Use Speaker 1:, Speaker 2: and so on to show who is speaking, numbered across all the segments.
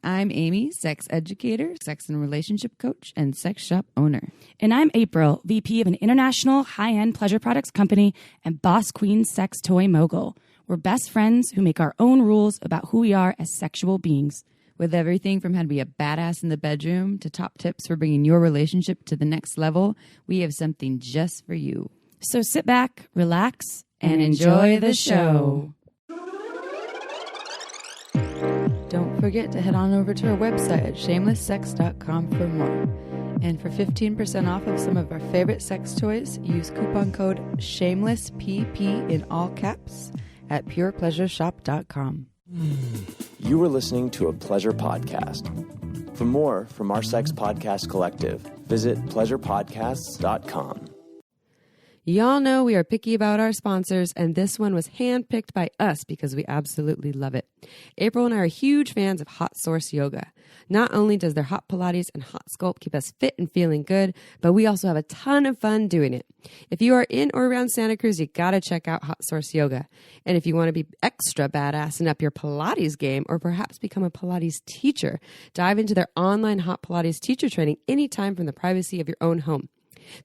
Speaker 1: I'm Amy, sex educator, sex and relationship coach, and sex shop owner.
Speaker 2: And I'm April, VP of an international high-end pleasure products company and boss queen sex toy mogul. We're best friends who make our own rules about who we are as sexual beings.
Speaker 1: With everything from how to be a badass in the bedroom to top tips for bringing your relationship to the next level, we have something just for you.
Speaker 2: So sit back, relax, and enjoy the show.
Speaker 1: Don't forget to head on over to our website at shamelesssex.com for more. And for 15% off of some of our favorite sex toys, use coupon code SHAMELESSPP in all caps at purepleasureshop.com.
Speaker 3: You are listening to a pleasure podcast. For more from our sex podcast collective, visit pleasurepodcasts.com.
Speaker 4: Y'all know we are picky about our sponsors, and this one was handpicked by us because we absolutely love it. April and I are huge fans of Hot Source Yoga. Not only does their hot Pilates and hot sculpt keep us fit and feeling good, but we also have a ton of fun doing it. If you are in or around Santa Cruz, you gotta check out Hot Source Yoga. And if you want to be extra badass and up your Pilates game, or perhaps become a Pilates teacher, dive into their online hot Pilates teacher training anytime from the privacy of your own home.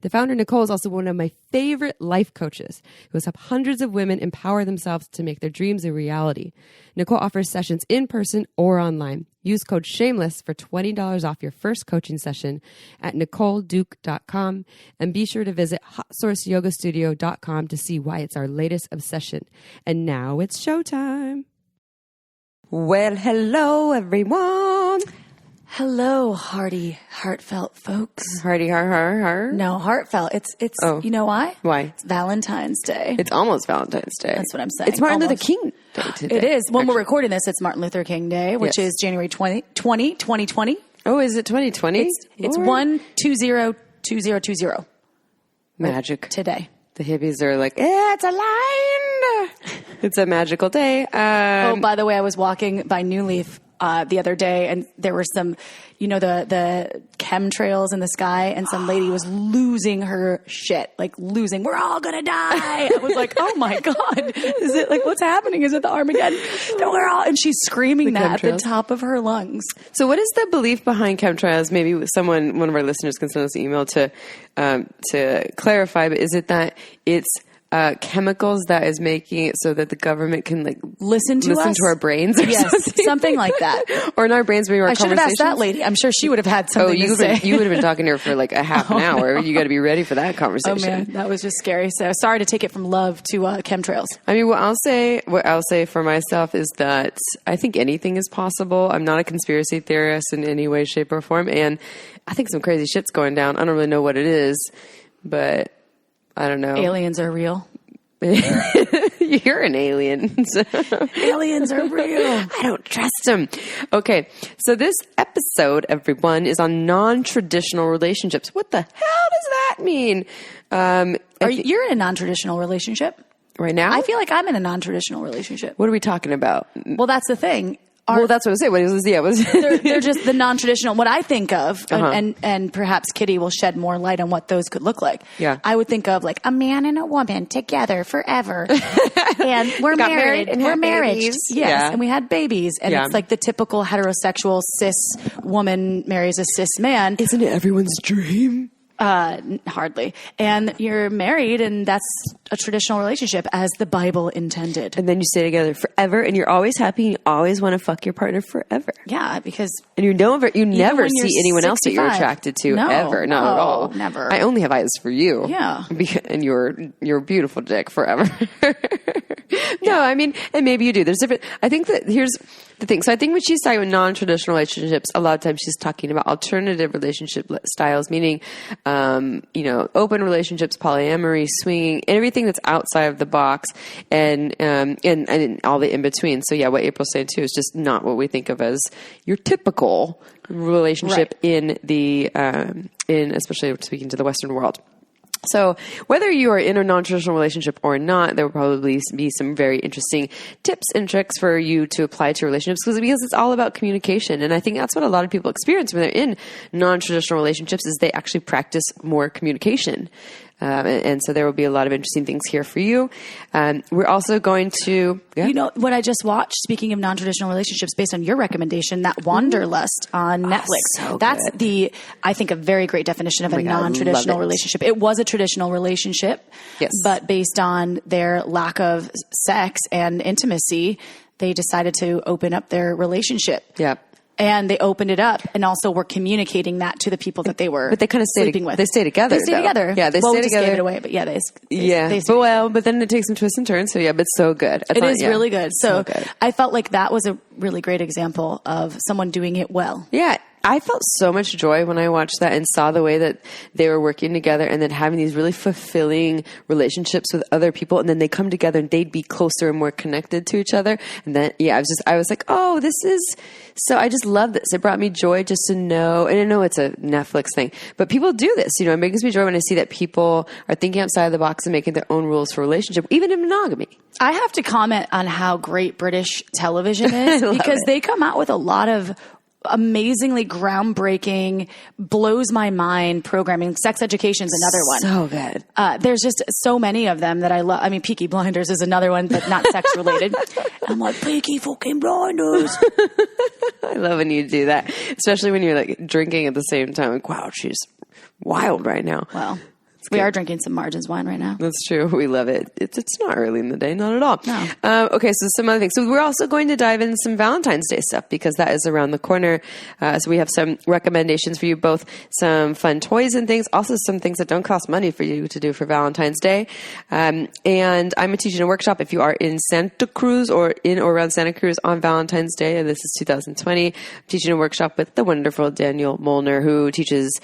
Speaker 4: The founder, Nicole, is also one of my favorite life coaches who has helped hundreds of women empower themselves to make their dreams a reality. Nicole offers sessions in person or online. Use code SHAMELESS for $20 off your first coaching session at NicoleDuke.com, and be sure to visit HotSourceYogaStudio.com to see why it's our latest obsession. And now it's showtime. Well, hello, everyone.
Speaker 5: Hello, heartfelt folks.
Speaker 4: Heart.
Speaker 5: No, heartfelt. It's.
Speaker 4: Oh.
Speaker 5: You know why?
Speaker 4: Why?
Speaker 5: It's Valentine's Day.
Speaker 4: It's almost Valentine's Day.
Speaker 5: That's what I'm saying.
Speaker 4: It's Martin
Speaker 5: Almost.
Speaker 4: Luther King Day today.
Speaker 5: It is. When
Speaker 4: actually.
Speaker 5: we're recording this, it's Martin Luther King Day, which
Speaker 4: Yes.
Speaker 5: is January 2020.
Speaker 4: Oh, is it 2020?
Speaker 5: It's 1-20-2020.
Speaker 4: Magic.
Speaker 5: Today.
Speaker 4: The hippies are like, it's aligned. It's a magical day.
Speaker 5: By the way, I was walking by New Leaf the other day, and there were some, the chemtrails in the sky, and some lady was losing her shit, losing. We're all gonna die. I was like, oh my God, is it what's happening? Is it the Armageddon? No, we're all, and she's screaming
Speaker 4: The
Speaker 5: that at the
Speaker 4: chemtrails.
Speaker 5: top of her lungs.
Speaker 4: So what is the belief behind chemtrails? Maybe one of our listeners can send us an email to clarify, but is it that it's chemicals that is making it so that the government can
Speaker 5: listen to
Speaker 4: our brains? Or
Speaker 5: Yes, something like that.
Speaker 4: Or in our brains, maybe our
Speaker 5: I should have
Speaker 4: conversations.
Speaker 5: asked that lady. I'm sure she would have had something to say.
Speaker 4: You would have been talking to her for a half an hour. You got to be ready for that
Speaker 5: Oh
Speaker 4: conversation.
Speaker 5: man, that was just scary. So sorry to take it from love to chemtrails.
Speaker 4: I mean, what I'll say for myself is that I think anything is possible. I'm not a conspiracy theorist in any way, shape, or form, and I think some crazy shit's going down. I don't really know what it is, but I don't know.
Speaker 5: Aliens are real.
Speaker 4: You're an alien.
Speaker 5: Aliens are real.
Speaker 4: I don't trust them. Okay, so this episode, everyone, is on non-traditional relationships. What the hell does that mean?
Speaker 5: You're in a non-traditional relationship
Speaker 4: right now?
Speaker 5: I feel like I'm in a non-traditional relationship.
Speaker 4: What are we talking about?
Speaker 5: Well, that's the thing.
Speaker 4: Well, that's what I say.
Speaker 5: They're just the non-traditional. What I think of, and perhaps Kitty will shed more light on what those could look like.
Speaker 4: Yeah.
Speaker 5: I would think of a man and a woman together forever, and we're married, and we're married. Yes,
Speaker 4: yeah.
Speaker 5: And we had babies, and it's like the typical heterosexual cis woman marries a cis man.
Speaker 4: Isn't it everyone's dream?
Speaker 5: Hardly. And you're married, and that's a traditional relationship as the Bible intended.
Speaker 4: And then you stay together forever, and you're always happy, and you always want to fuck your partner forever.
Speaker 5: Yeah, because...
Speaker 4: And you never see anyone else that you're
Speaker 5: 65.
Speaker 4: attracted to,
Speaker 5: No,
Speaker 4: ever. Not at all.
Speaker 5: Never.
Speaker 4: I only have eyes for you.
Speaker 5: Yeah.
Speaker 4: And your beautiful dick forever. No, I mean, and maybe you do. There's different... I think that here's the thing. So I think when she's talking about non-traditional relationships, a lot of times she's talking about alternative relationship styles, meaning... open relationships, polyamory, swinging, everything that's outside of the box, and all the in between. So yeah, what April's saying too is just not what we think of as your typical relationship in the especially speaking to the Western world. So whether you are in a non-traditional relationship or not, there will probably be some very interesting tips and tricks for you to apply to relationships because it's all about communication. And I think that's what a lot of people experience when they're in non-traditional relationships is they actually practice more communication. And so there will be a lot of interesting things here for you. We're also going to,
Speaker 5: You know what I just watched, speaking of non-traditional relationships, based on your recommendation, that Wanderlust on Netflix.
Speaker 4: So
Speaker 5: That's
Speaker 4: good.
Speaker 5: I think, a very great definition of a non-traditional relationship. It was a traditional relationship,
Speaker 4: yes,
Speaker 5: but based on their lack of sex and intimacy, they decided to open up their relationship.
Speaker 4: Yeah.
Speaker 5: And they opened it up, and also were communicating that to the people that they were,
Speaker 4: but they kind of
Speaker 5: sleeping with.
Speaker 4: They stay together.
Speaker 5: They stay together.
Speaker 4: Yeah, they stay
Speaker 5: just
Speaker 4: together.
Speaker 5: Gave it away, but yeah, they
Speaker 4: but then it takes some twists and turns. So yeah, but so good.
Speaker 5: It is really good. So
Speaker 4: good.
Speaker 5: I felt like that was a really great example of someone doing it well.
Speaker 4: Yeah. I felt so much joy when I watched that and saw the way that they were working together and then having these really fulfilling relationships with other people. And then they come together and they'd be closer and more connected to each other. And then, I was like, oh, this is, so I just love this. It brought me joy just to know, and I know it's a Netflix thing, but people do this, it makes me joy when I see that people are thinking outside of the box and making their own rules for relationship, even in monogamy.
Speaker 5: I have to comment on how great British television is because they come out with a lot of amazingly groundbreaking, blows my mind programming. Sex Education's another one.
Speaker 4: So good.
Speaker 5: There's just so many of them that I love. I mean, Peaky Blinders is another one, but not sex related. I'm like, Peaky fucking Blinders.
Speaker 4: I love when you do that, especially when you're like drinking at the same time. Like, wow, she's wild right now.
Speaker 5: Well, we are drinking some Margins wine right now.
Speaker 4: That's true. We love it. It's not early in the day, not at all.
Speaker 5: No.
Speaker 4: Okay, so some other things. So we're also going to dive into some Valentine's Day stuff because that is around the corner. So we have some recommendations for you, both some fun toys and things, also some things that don't cost money for you to do for Valentine's Day. And I'm teaching a workshop if you are in Santa Cruz or in or around Santa Cruz on Valentine's Day. This is 2020. I'm teaching a workshop with the wonderful Daniel Molnar, who teaches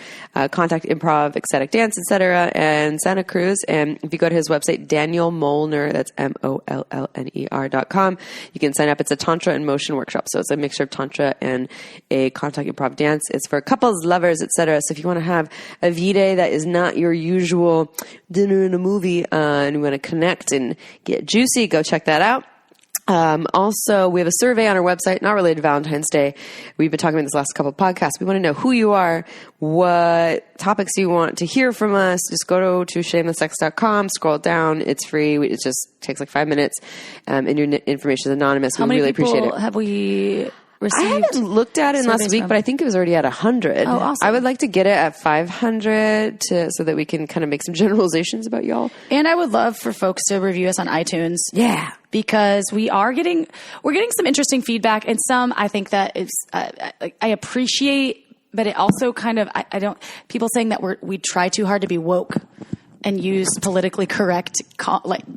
Speaker 4: contact, improv, ecstatic dance, etc. and Santa Cruz. And if you go to his website, Daniel Molnar, that's MOLLNER.com, you can sign up. It's a Tantra and motion workshop. So it's a mixture of Tantra and a contact improv dance. It's for couples, lovers, etc. So if you want to have a V-Day that is not your usual dinner and a movie, and you want to connect and get juicy, go check that out. Also, we have a survey on our website, not related to Valentine's Day. We've been talking about this last couple of podcasts. We want to know who you are, what topics you want to hear from us. Just go to shamelesssex.com, scroll down. It's free. It just takes like 5 minutes. And your information is anonymous.
Speaker 5: How
Speaker 4: we
Speaker 5: many
Speaker 4: really appreciate
Speaker 5: people
Speaker 4: it.
Speaker 5: have we received?
Speaker 4: I haven't looked at it last week, but I think it was already at 100.
Speaker 5: Oh, awesome.
Speaker 4: I would like to get it at 500 so that we can kind of make some generalizations about y'all.
Speaker 5: And I would love for folks to review us on iTunes.
Speaker 4: Yeah.
Speaker 5: Because we're getting some interesting feedback, and some I think that is, I appreciate, but it also kind of, I don't, people saying that we try too hard to be woke and use politically correct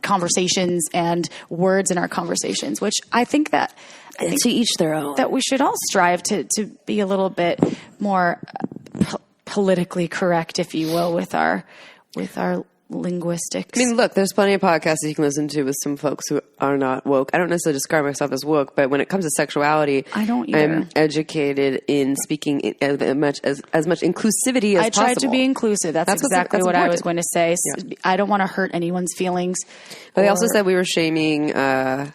Speaker 5: conversations and words in our conversations, which I think that
Speaker 4: To each their own.
Speaker 5: That we should all strive to be a little bit more politically correct, if you will, with our linguistics.
Speaker 4: I mean, look, there's plenty of podcasts that you can listen to with some folks who are not woke. I don't necessarily describe myself as woke, but when it comes to sexuality,
Speaker 5: I don't either.
Speaker 4: I'm educated in speaking as much inclusivity as possible.
Speaker 5: I try to be inclusive. That's exactly what I was going to say. Yeah. I don't want to hurt anyone's feelings.
Speaker 4: But they also said we were shaming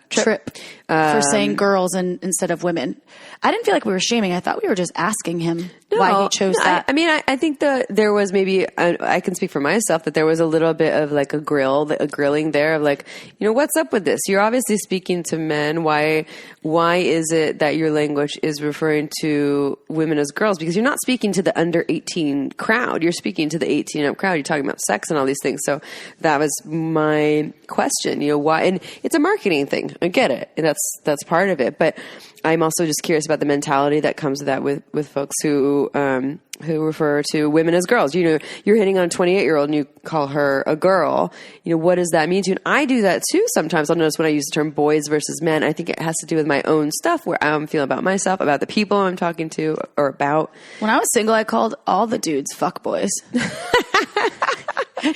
Speaker 5: Trip for saying girls instead of women. I didn't feel like we were shaming. I thought we were just asking him why he chose that.
Speaker 4: I think that there was maybe, I can speak for myself, that there was a little bit of like a grilling there of like, what's up with this? You're obviously speaking to men. Why is it that your language is referring to women as girls? Because you're not speaking to the under 18 crowd. You're speaking to the 18 up crowd. You're talking about sex and all these things. So that was my question, why? And it's a marketing thing. I get it. And that's part of it. But I'm also just curious about the mentality that comes with that with folks who refer to women as girls. You're hitting on a 28-year-old and you call her a girl. What does that mean to you? And I do that too sometimes. I'll notice when I use the term boys versus men, I think it has to do with my own stuff, where I'm feeling about myself, about the people I'm talking to or about.
Speaker 5: When I was single, I called all the dudes fuck boys.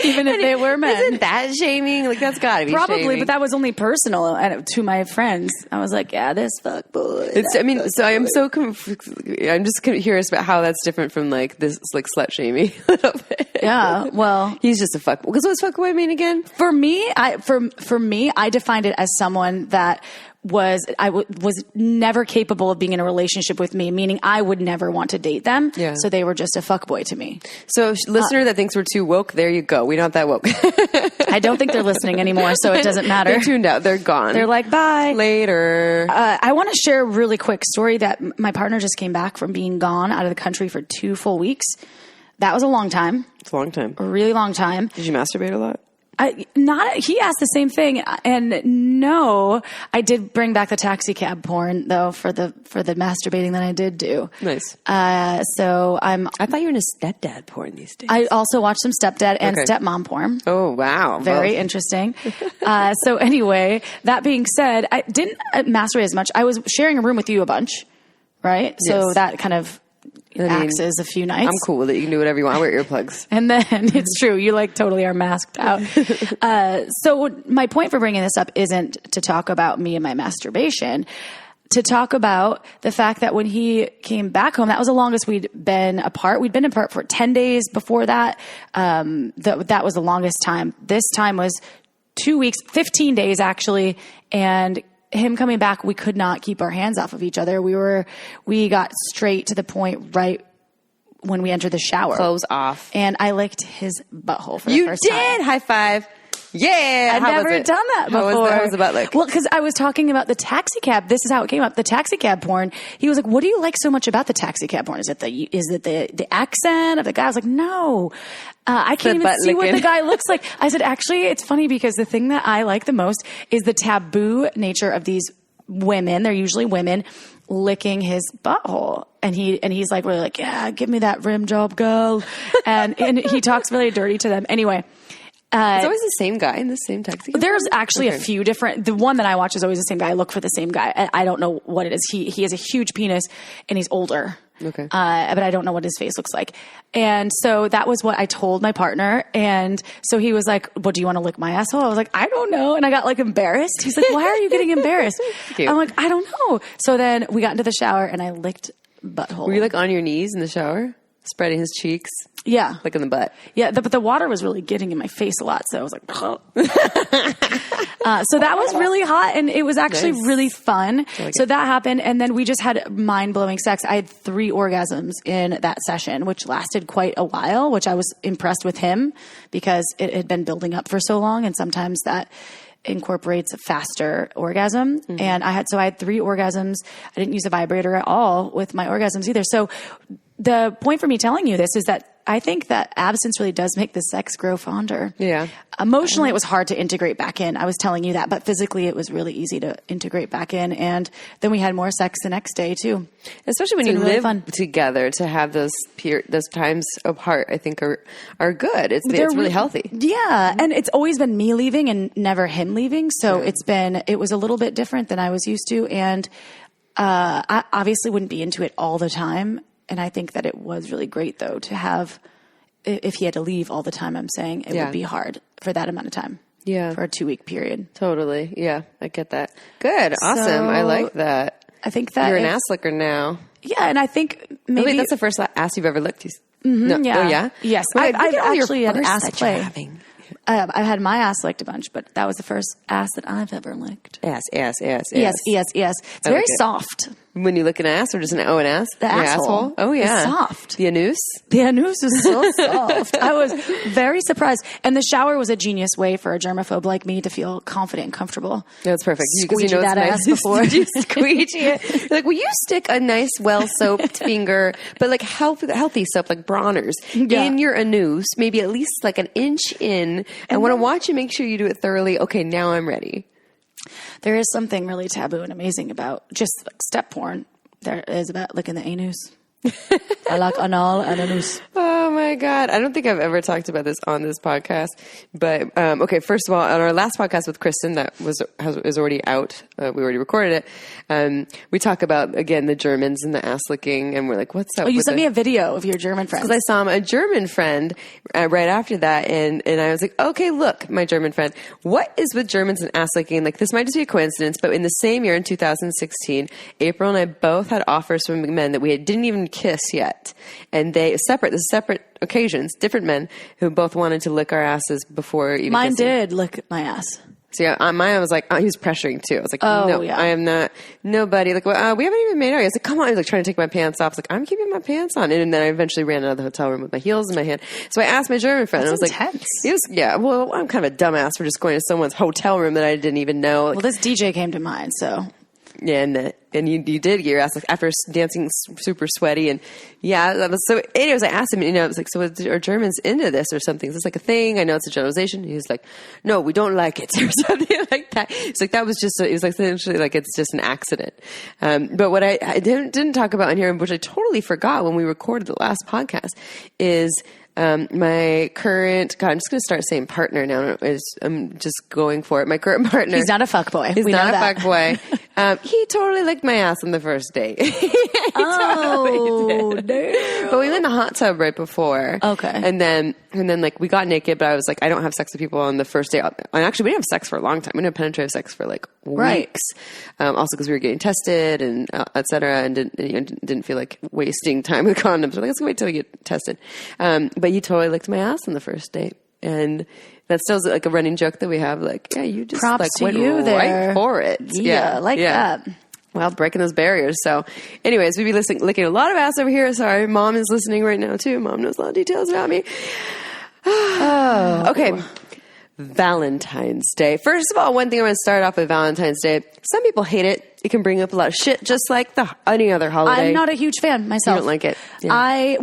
Speaker 5: Even if they were men.
Speaker 4: Isn't that shaming? Like, that's gotta be
Speaker 5: probably,
Speaker 4: shaming.
Speaker 5: but that was only personal to my friends. I was like, yeah, this fuck boy.
Speaker 4: I'm so I'm just curious about how that's different from like this, like slut shaming a little bit.
Speaker 5: Yeah, well,
Speaker 4: he's just a fuck. Because what does fuck boy mean again?
Speaker 5: For me, I defined it as someone that was never capable of being in a relationship with me, meaning I would never want to date them.
Speaker 4: Yeah.
Speaker 5: So they were just a fuckboy to me.
Speaker 4: So listener that thinks we're too woke, there you go. We're not that woke.
Speaker 5: I don't think they're listening anymore, so it doesn't matter.
Speaker 4: They're tuned out. They're gone.
Speaker 5: They're like, bye.
Speaker 4: Later.
Speaker 5: I want to share a really quick story that my partner just came back from being gone out of the country for 2 full weeks. That was a long time.
Speaker 4: It's a long time.
Speaker 5: A really long time.
Speaker 4: Did you masturbate a lot?
Speaker 5: He asked the same thing, and no, I did bring back the taxi cab porn though for the masturbating that I did do.
Speaker 4: Nice.
Speaker 5: So
Speaker 4: I thought you were in a stepdad porn these days.
Speaker 5: I also watched some stepdad and stepmom porn.
Speaker 4: Oh wow,
Speaker 5: very interesting. So anyway, that being said, I didn't masturbate as much. I was sharing a room with you a bunch, right? So that kind of axes a few nights.
Speaker 4: I'm cool with it. You can do whatever you want. I wear earplugs.
Speaker 5: And then it's true. You like totally are masked out. So my point for bringing this up isn't to talk about me and my masturbation, to talk about the fact that when he came back home, that was the longest we'd been apart. We'd been apart for 10 days before that. That was the longest time. This time was 2 weeks, 15 days actually. And him coming back, we could not keep our hands off of each other. We got straight to the point right when we entered the shower.
Speaker 4: Clothes off.
Speaker 5: And I licked his butthole for the first time.
Speaker 4: You did! High five. Yeah.
Speaker 5: I've never done that before.
Speaker 4: How was the butt lick?
Speaker 5: Well, because I was talking about the taxi cab. This is how it came up. The taxi cab porn. He was like, "What do you like so much about the taxi cab porn? Is it the accent of the guy?" I was like, "No, I can't even see what the guy looks like." I said, "Actually, it's funny because the thing that I like the most is the taboo nature of these women. They're usually women licking his butthole." And he's like, really like, "Yeah, give me that rim job, girl." and he talks really dirty to them. Anyway.
Speaker 4: It's always the same guy in the same taxi cab?
Speaker 5: There's actually a few different. The one that I watch is always the same guy. I look for the same guy. I don't know what it is. He has a huge penis and he's older.
Speaker 4: Okay.
Speaker 5: But I don't know what his face looks like. And so that was what I told my partner. And so he was like, "Well, do you want to lick my asshole?" I was like, "I don't know." And I got like embarrassed. He's like, "Why are you getting embarrassed?" I'm like, "I don't know." So then we got into the shower and I licked butthole.
Speaker 4: Were you like on your knees in the shower? Spreading his cheeks?
Speaker 5: Yeah.
Speaker 4: Like in the butt?
Speaker 5: Yeah, but the water was really getting in my face a lot, so I was like, oh. So that was really hot, and it was actually really fun. So that happened, and then we just had mind-blowing sex. I had 3 orgasms in that session, which lasted quite a while, which I was impressed with him because it had been building up for so long, and sometimes that incorporates a faster orgasm. Mm-hmm. And I had 3 orgasms. I didn't use a vibrator at all with my orgasms either. So the point for me telling you this is that I think that absence really does make the sex grow fonder.
Speaker 4: Yeah.
Speaker 5: Emotionally, it was hard to integrate back in. I was telling you that, but physically it was really easy to integrate back in. And then we had more sex the next day too.
Speaker 4: Especially when you live together, to have those times apart, I think are good. It's really healthy.
Speaker 5: Yeah. And it's always been me leaving and never him leaving. So it was a little bit different than I was used to. And, I obviously wouldn't be into it all the time. And I think that it was really great, though, to have, if he had to leave all the time, I'm saying, it would be hard for that amount of time. Yeah. For a 2-week period.
Speaker 4: Totally. Yeah, I get that. Good. Awesome. I like that.
Speaker 5: I think that
Speaker 4: you're an ass licker now.
Speaker 5: Yeah, and I think maybe...
Speaker 4: wait, that's the first ass you've ever licked.
Speaker 5: Mm-hmm,
Speaker 4: no.
Speaker 5: Yeah.
Speaker 4: Oh, yeah?
Speaker 5: Yes.
Speaker 4: Wait,
Speaker 5: I've actually had ass play.
Speaker 4: Having.
Speaker 5: I've had my ass licked a bunch, but that was the first ass that I've ever licked.
Speaker 4: Ass.
Speaker 5: Yes. It's very soft.
Speaker 4: When you lick an ass or just an ass?
Speaker 5: The asshole.
Speaker 4: Oh, yeah.
Speaker 5: It's soft.
Speaker 4: The anus?
Speaker 5: The anus is so soft. I was very surprised. And the shower was a genius way for a germaphobe like me to feel confident and comfortable.
Speaker 4: That's perfect.
Speaker 5: Squeegee that ass before.
Speaker 4: You squeegee it. Like, will you stick a nice, well-soaped finger, but like healthy soap, like Bronner's, in your anus, maybe at least like an inch in. I want to watch you make sure you do it thoroughly. Okay, now I'm ready.
Speaker 5: There is something really taboo and amazing about just like step porn. There is about licking the anus. I like anal and anus.
Speaker 4: Oh my God. I don't think I've ever talked about this on this podcast, but, okay. First of all, on our last podcast with Kristen that is already out, we already recorded it. We talk about, again, the Germans and the ass licking, and we're like, what's up?
Speaker 5: Oh, you sent me a video of your German friends.
Speaker 4: Because I saw a German friend right after that, and I was like, okay, look, my German friend, what is with Germans and ass licking? Like, this might just be a coincidence, but in the same year, in 2016, April and I both had offers from men that we didn't even kiss yet, and separate occasions, different men who both wanted to lick our asses before even
Speaker 5: mine
Speaker 4: kissing.
Speaker 5: did lick my ass.
Speaker 4: So yeah, on mine, I was like, he was pressuring too. I was like, no,
Speaker 5: yeah.
Speaker 4: I am not, nobody. Like, well, we haven't even made out. I was like, come on. I was like trying to take my pants off. I was like, I'm keeping my pants on. And then I eventually ran out of the hotel room with my heels in my hand. So I asked my German friend,
Speaker 5: That's
Speaker 4: and I was
Speaker 5: intense.
Speaker 4: like, well, I'm kind of a dumbass for just going to someone's hotel room that I didn't even know. Like,
Speaker 5: Well, this DJ came to mind, so.
Speaker 4: yeah, and you did get your ass, like, after dancing super sweaty, and that was so. Anyways, I asked him, I was like, so are Germans into this or something? Is this like a thing? I know it's a generalization. He was like, no, we don't like it or something like that. It's like that was just. It was like essentially like it's just an accident. But what I didn't talk about in here, which I totally forgot when we recorded the last podcast, is. My current, God, I'm just going to start saying partner now. I'm just going for it. My current partner.
Speaker 5: He's not a fuckboy.
Speaker 4: He's not a fuckboy. He totally licked my ass on the first date.
Speaker 5: Oh, damn.
Speaker 4: But we went in the hot tub right before.
Speaker 5: Okay.
Speaker 4: And then like we got naked, but I was like, I don't have sex with people on the first date. And actually, we didn't have sex for a long time. We didn't have penetrative sex for like weeks. Also because we were getting tested and et cetera, and didn't feel like wasting time with condoms. We're like, let's wait till we get tested. But he totally licked my ass on the first date. And that's still like a running joke that we have. Like, yeah, you just
Speaker 5: Props
Speaker 4: like
Speaker 5: to
Speaker 4: went
Speaker 5: you there.
Speaker 4: right for it.
Speaker 5: Yeah, like that.
Speaker 4: Well, breaking those barriers. So anyways, we'd be licking a lot of ass over here. Sorry, Mom is listening right now too. Mom knows a lot of details about me. Okay. Valentine's Day. First of all, one thing I want to start off with Valentine's Day. Some people hate it. It can bring up a lot of shit, just like any other holiday.
Speaker 5: I'm not a huge fan myself.
Speaker 4: You don't like it? Yeah.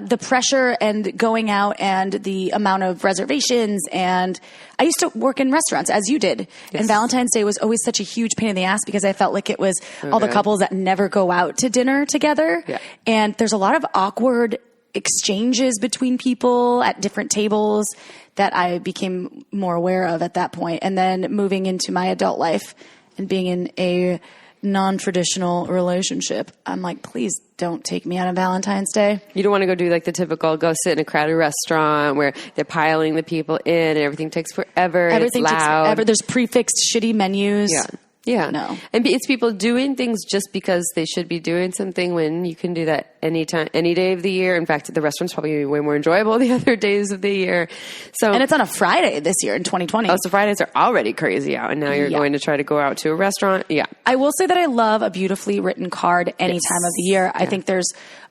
Speaker 5: The pressure and going out and the amount of reservations, and I used to work in restaurants, as you did.
Speaker 4: Yes.
Speaker 5: And Valentine's Day was always such a huge pain in the ass because I felt like it was all the couples that never go out to dinner together.
Speaker 4: Yeah.
Speaker 5: And there's a lot of awkward exchanges between people at different tables that I became more aware of at that point. And then moving into my adult life and being in a non-traditional relationship, I'm like, please don't take me out on Valentine's Day.
Speaker 4: You don't want to go do like the typical go sit in a crowded restaurant where they're piling the people in and everything takes forever.
Speaker 5: Everything
Speaker 4: and it's loud.
Speaker 5: takes forever. There's prefixed shitty menus.
Speaker 4: Yeah.
Speaker 5: No.
Speaker 4: And it's people doing things just because they should be doing something when you can do that anytime, any day of the year. In fact, the restaurant's probably way more enjoyable the other days of the year. So,
Speaker 5: and it's on a Friday this year in 2020.
Speaker 4: Oh, so Fridays are already crazy out, and now you're going to try to go out to a restaurant. Yeah.
Speaker 5: I will say that I love a beautifully written card any time of the year. I think there's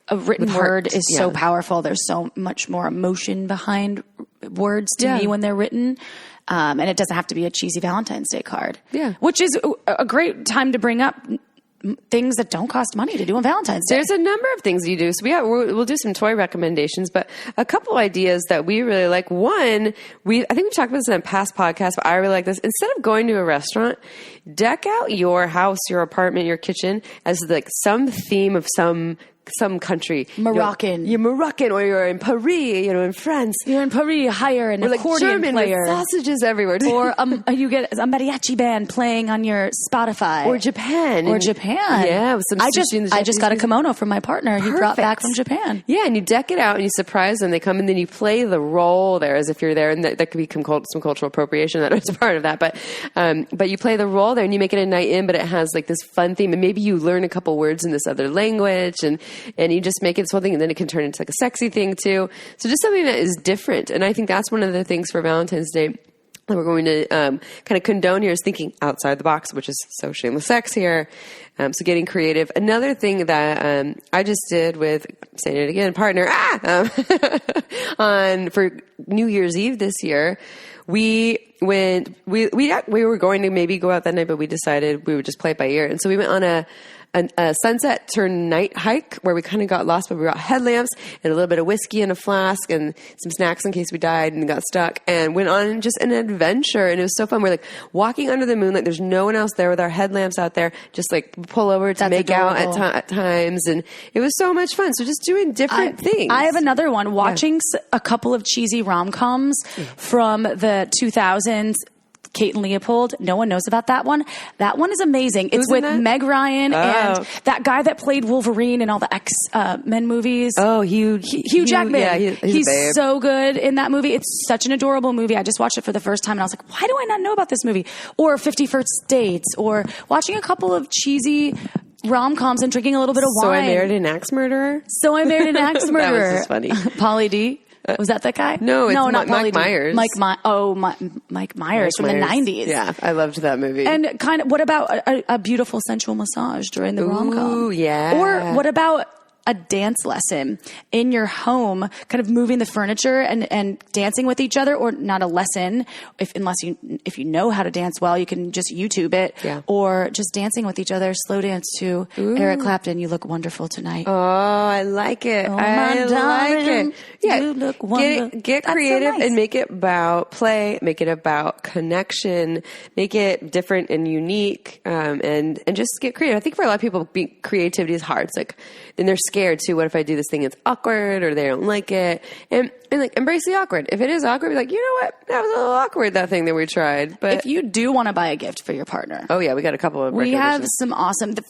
Speaker 5: a written word is so powerful. There's so much more emotion behind words to me when they're written. And it doesn't have to be a cheesy Valentine's Day card.
Speaker 4: Yeah.
Speaker 5: Which is a great time to bring up things that don't cost money to do on Valentine's Day.
Speaker 4: There's a number of things you do. So we'll do some toy recommendations, but a couple ideas that we really like. One, I think we've talked about this in a past podcast, but I really like this. Instead of going to a restaurant, deck out your house, your apartment, your kitchen as like some theme of some country.
Speaker 5: Moroccan.
Speaker 4: You're Moroccan, or you're in Paris, in France.
Speaker 5: You're in Paris, hire an accordion
Speaker 4: German
Speaker 5: player.
Speaker 4: With sausages everywhere.
Speaker 5: Or you get a mariachi band playing on your Spotify.
Speaker 4: Or Japan. Yeah, with some sushi in the
Speaker 5: I just got a
Speaker 4: Japanese
Speaker 5: kimono from my partner. He brought back from Japan.
Speaker 4: Yeah, and you deck it out and you surprise them. They come and then you play the role there as if you're there, and that could become some cultural appropriation. That is part of that, but you play the role there and you make it a night in, but it has like this fun theme, and maybe you learn a couple words in this other language, and you just make it this whole thing, and then it can turn into like a sexy thing too. So just something that is different, and I think that's one of the things for Valentine's Day that we're going to kind of condone here is thinking outside the box, which is so shameless sex here. So getting creative. Another thing that I just did with, saying it again, partner, for New Year's Eve this year, we were going to maybe go out that night, but we decided we would just play it by ear. And so we went on a sunset turn night hike where we kind of got lost, but we brought headlamps and a little bit of whiskey in a flask and some snacks in case we died and got stuck, and went on just an adventure. And it was so fun. We're like walking under the moonlight. There's no one else there with our headlamps out there. Just like pull over to make out at times. And it was so much fun. So just doing different things.
Speaker 5: I have another one. Watching a couple of cheesy rom-coms from the 2000s. Kate and Leopold. No one knows about that one. That one is amazing. It's with Meg Ryan and that guy that played Wolverine in all the X-Men movies.
Speaker 4: Oh, Hugh
Speaker 5: Jackman.
Speaker 4: Yeah, he's
Speaker 5: so good in that movie. It's such an adorable movie. I just watched it for the first time and I was like, why do I not know about this movie? Or 50 First Dates, or watching a couple of cheesy rom-coms and drinking a little bit of wine.
Speaker 4: So I Married an Axe Murderer?
Speaker 5: That was just funny. Pauly D. Was that guy?
Speaker 6: No, it's
Speaker 5: not
Speaker 6: Mike Myers.
Speaker 5: Mike Myers from the 90s.
Speaker 6: Yeah, I loved that movie.
Speaker 5: And kind of, what about a beautiful sensual massage during the rom-com?
Speaker 6: Ooh, yeah.
Speaker 5: Or what about a dance lesson in your home, kind of moving the furniture and dancing with each other, or not a lesson. If you know how to dance well, you can just YouTube it, or just dancing with each other, slow dance to Eric Clapton. You look wonderful tonight.
Speaker 6: Oh, I like it. I like it. Yeah.
Speaker 5: You look wonderful.
Speaker 6: Get creative and make it about play, make it about connection, make it different and unique, and just get creative. I think for a lot of people, creativity is hard. It's like, and they're scared too. What if I do this thing, it's awkward, or they don't like it? And like, embrace the awkward. If it is awkward, be like, you know what? That was a little awkward, that thing that we tried. But
Speaker 5: if you do want to buy a gift for your partner.
Speaker 6: Oh yeah, we got a couple of
Speaker 5: We have some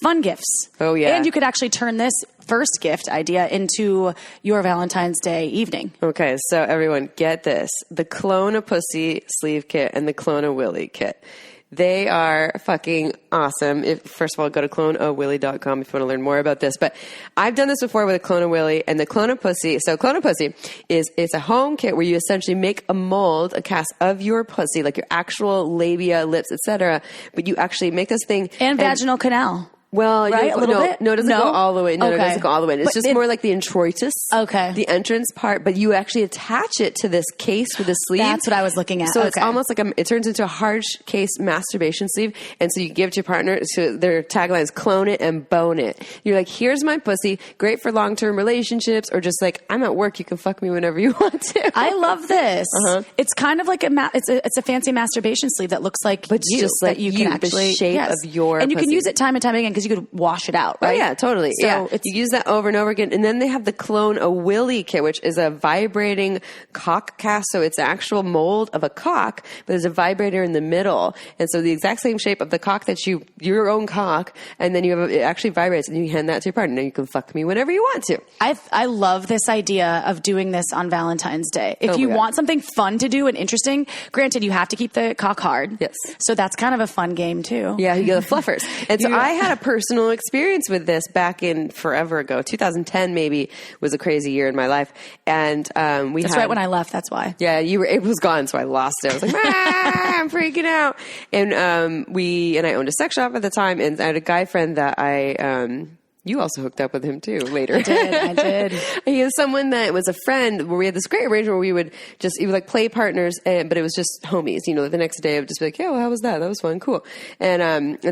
Speaker 5: fun gifts.
Speaker 6: Oh yeah.
Speaker 5: And you could actually turn this first gift idea into your Valentine's Day evening.
Speaker 6: Okay, so everyone get this. The Clone a Pussy sleeve kit and the Clone a Willy kit. They are fucking awesome. First of all, go to cloneawilly.com if you want to learn more about this. But I've done this before with a Clone a Willy and the Clone a Pussy. So Clone a Pussy it's a home kit where you essentially make a mold, a cast of your pussy, like your actual labia, lips, etc. But you actually make this thing
Speaker 5: and vaginal canal.
Speaker 6: Well,
Speaker 5: right? A little bit?
Speaker 6: No, it doesn't go all the way. No, it doesn't go all the way. It's
Speaker 5: but
Speaker 6: just more like the introitus.
Speaker 5: Okay.
Speaker 6: The entrance part, but you actually attach it to this case with a sleeve.
Speaker 5: That's what I was looking at.
Speaker 6: So it's almost like it turns into a hard case masturbation sleeve. And so you give it to your partner. So their tagline is clone it and bone it. You're like, here's my pussy. Great for long-term relationships, or just like, I'm at work. You can fuck me whenever you want to.
Speaker 5: I love this. It's kind of like it's a fancy masturbation sleeve that looks like
Speaker 6: but
Speaker 5: you,
Speaker 6: just like
Speaker 5: that you can actually
Speaker 6: the shape of your
Speaker 5: and you
Speaker 6: pussy.
Speaker 5: can use it time and time again because you could wash it out, right?
Speaker 6: Oh, yeah, totally.
Speaker 5: So
Speaker 6: you use that over and over again. And then they have the Clone a Willy kit, which is a vibrating cock cast. So it's the actual mold of a cock, but there's a vibrator in the middle. And so the exact same shape of the cock that your own cock, and then it actually vibrates, and you hand that to your partner. And you can fuck me whenever you want to.
Speaker 5: I love this idea of doing this on Valentine's Day. If you want something fun to do and interesting, granted, you have to keep the cock hard.
Speaker 6: Yes.
Speaker 5: So that's kind of a fun game too.
Speaker 6: Yeah, you get the fluffers. And so I had a personal experience with this back in forever ago. 2010 maybe was a crazy year in my life. And
Speaker 5: That's right when I left, that's why.
Speaker 6: Yeah, it was gone, so I lost it. I was like, I'm freaking out. And I owned a sex shop at the time, and I had a guy friend that you also hooked up with him too later.
Speaker 5: I did.
Speaker 6: He was someone that was a friend where we had this great arrangement where we would like play partners, but it was just homies. You know, the next day I would just be like, yeah, well, how was that? That was fun. Cool. And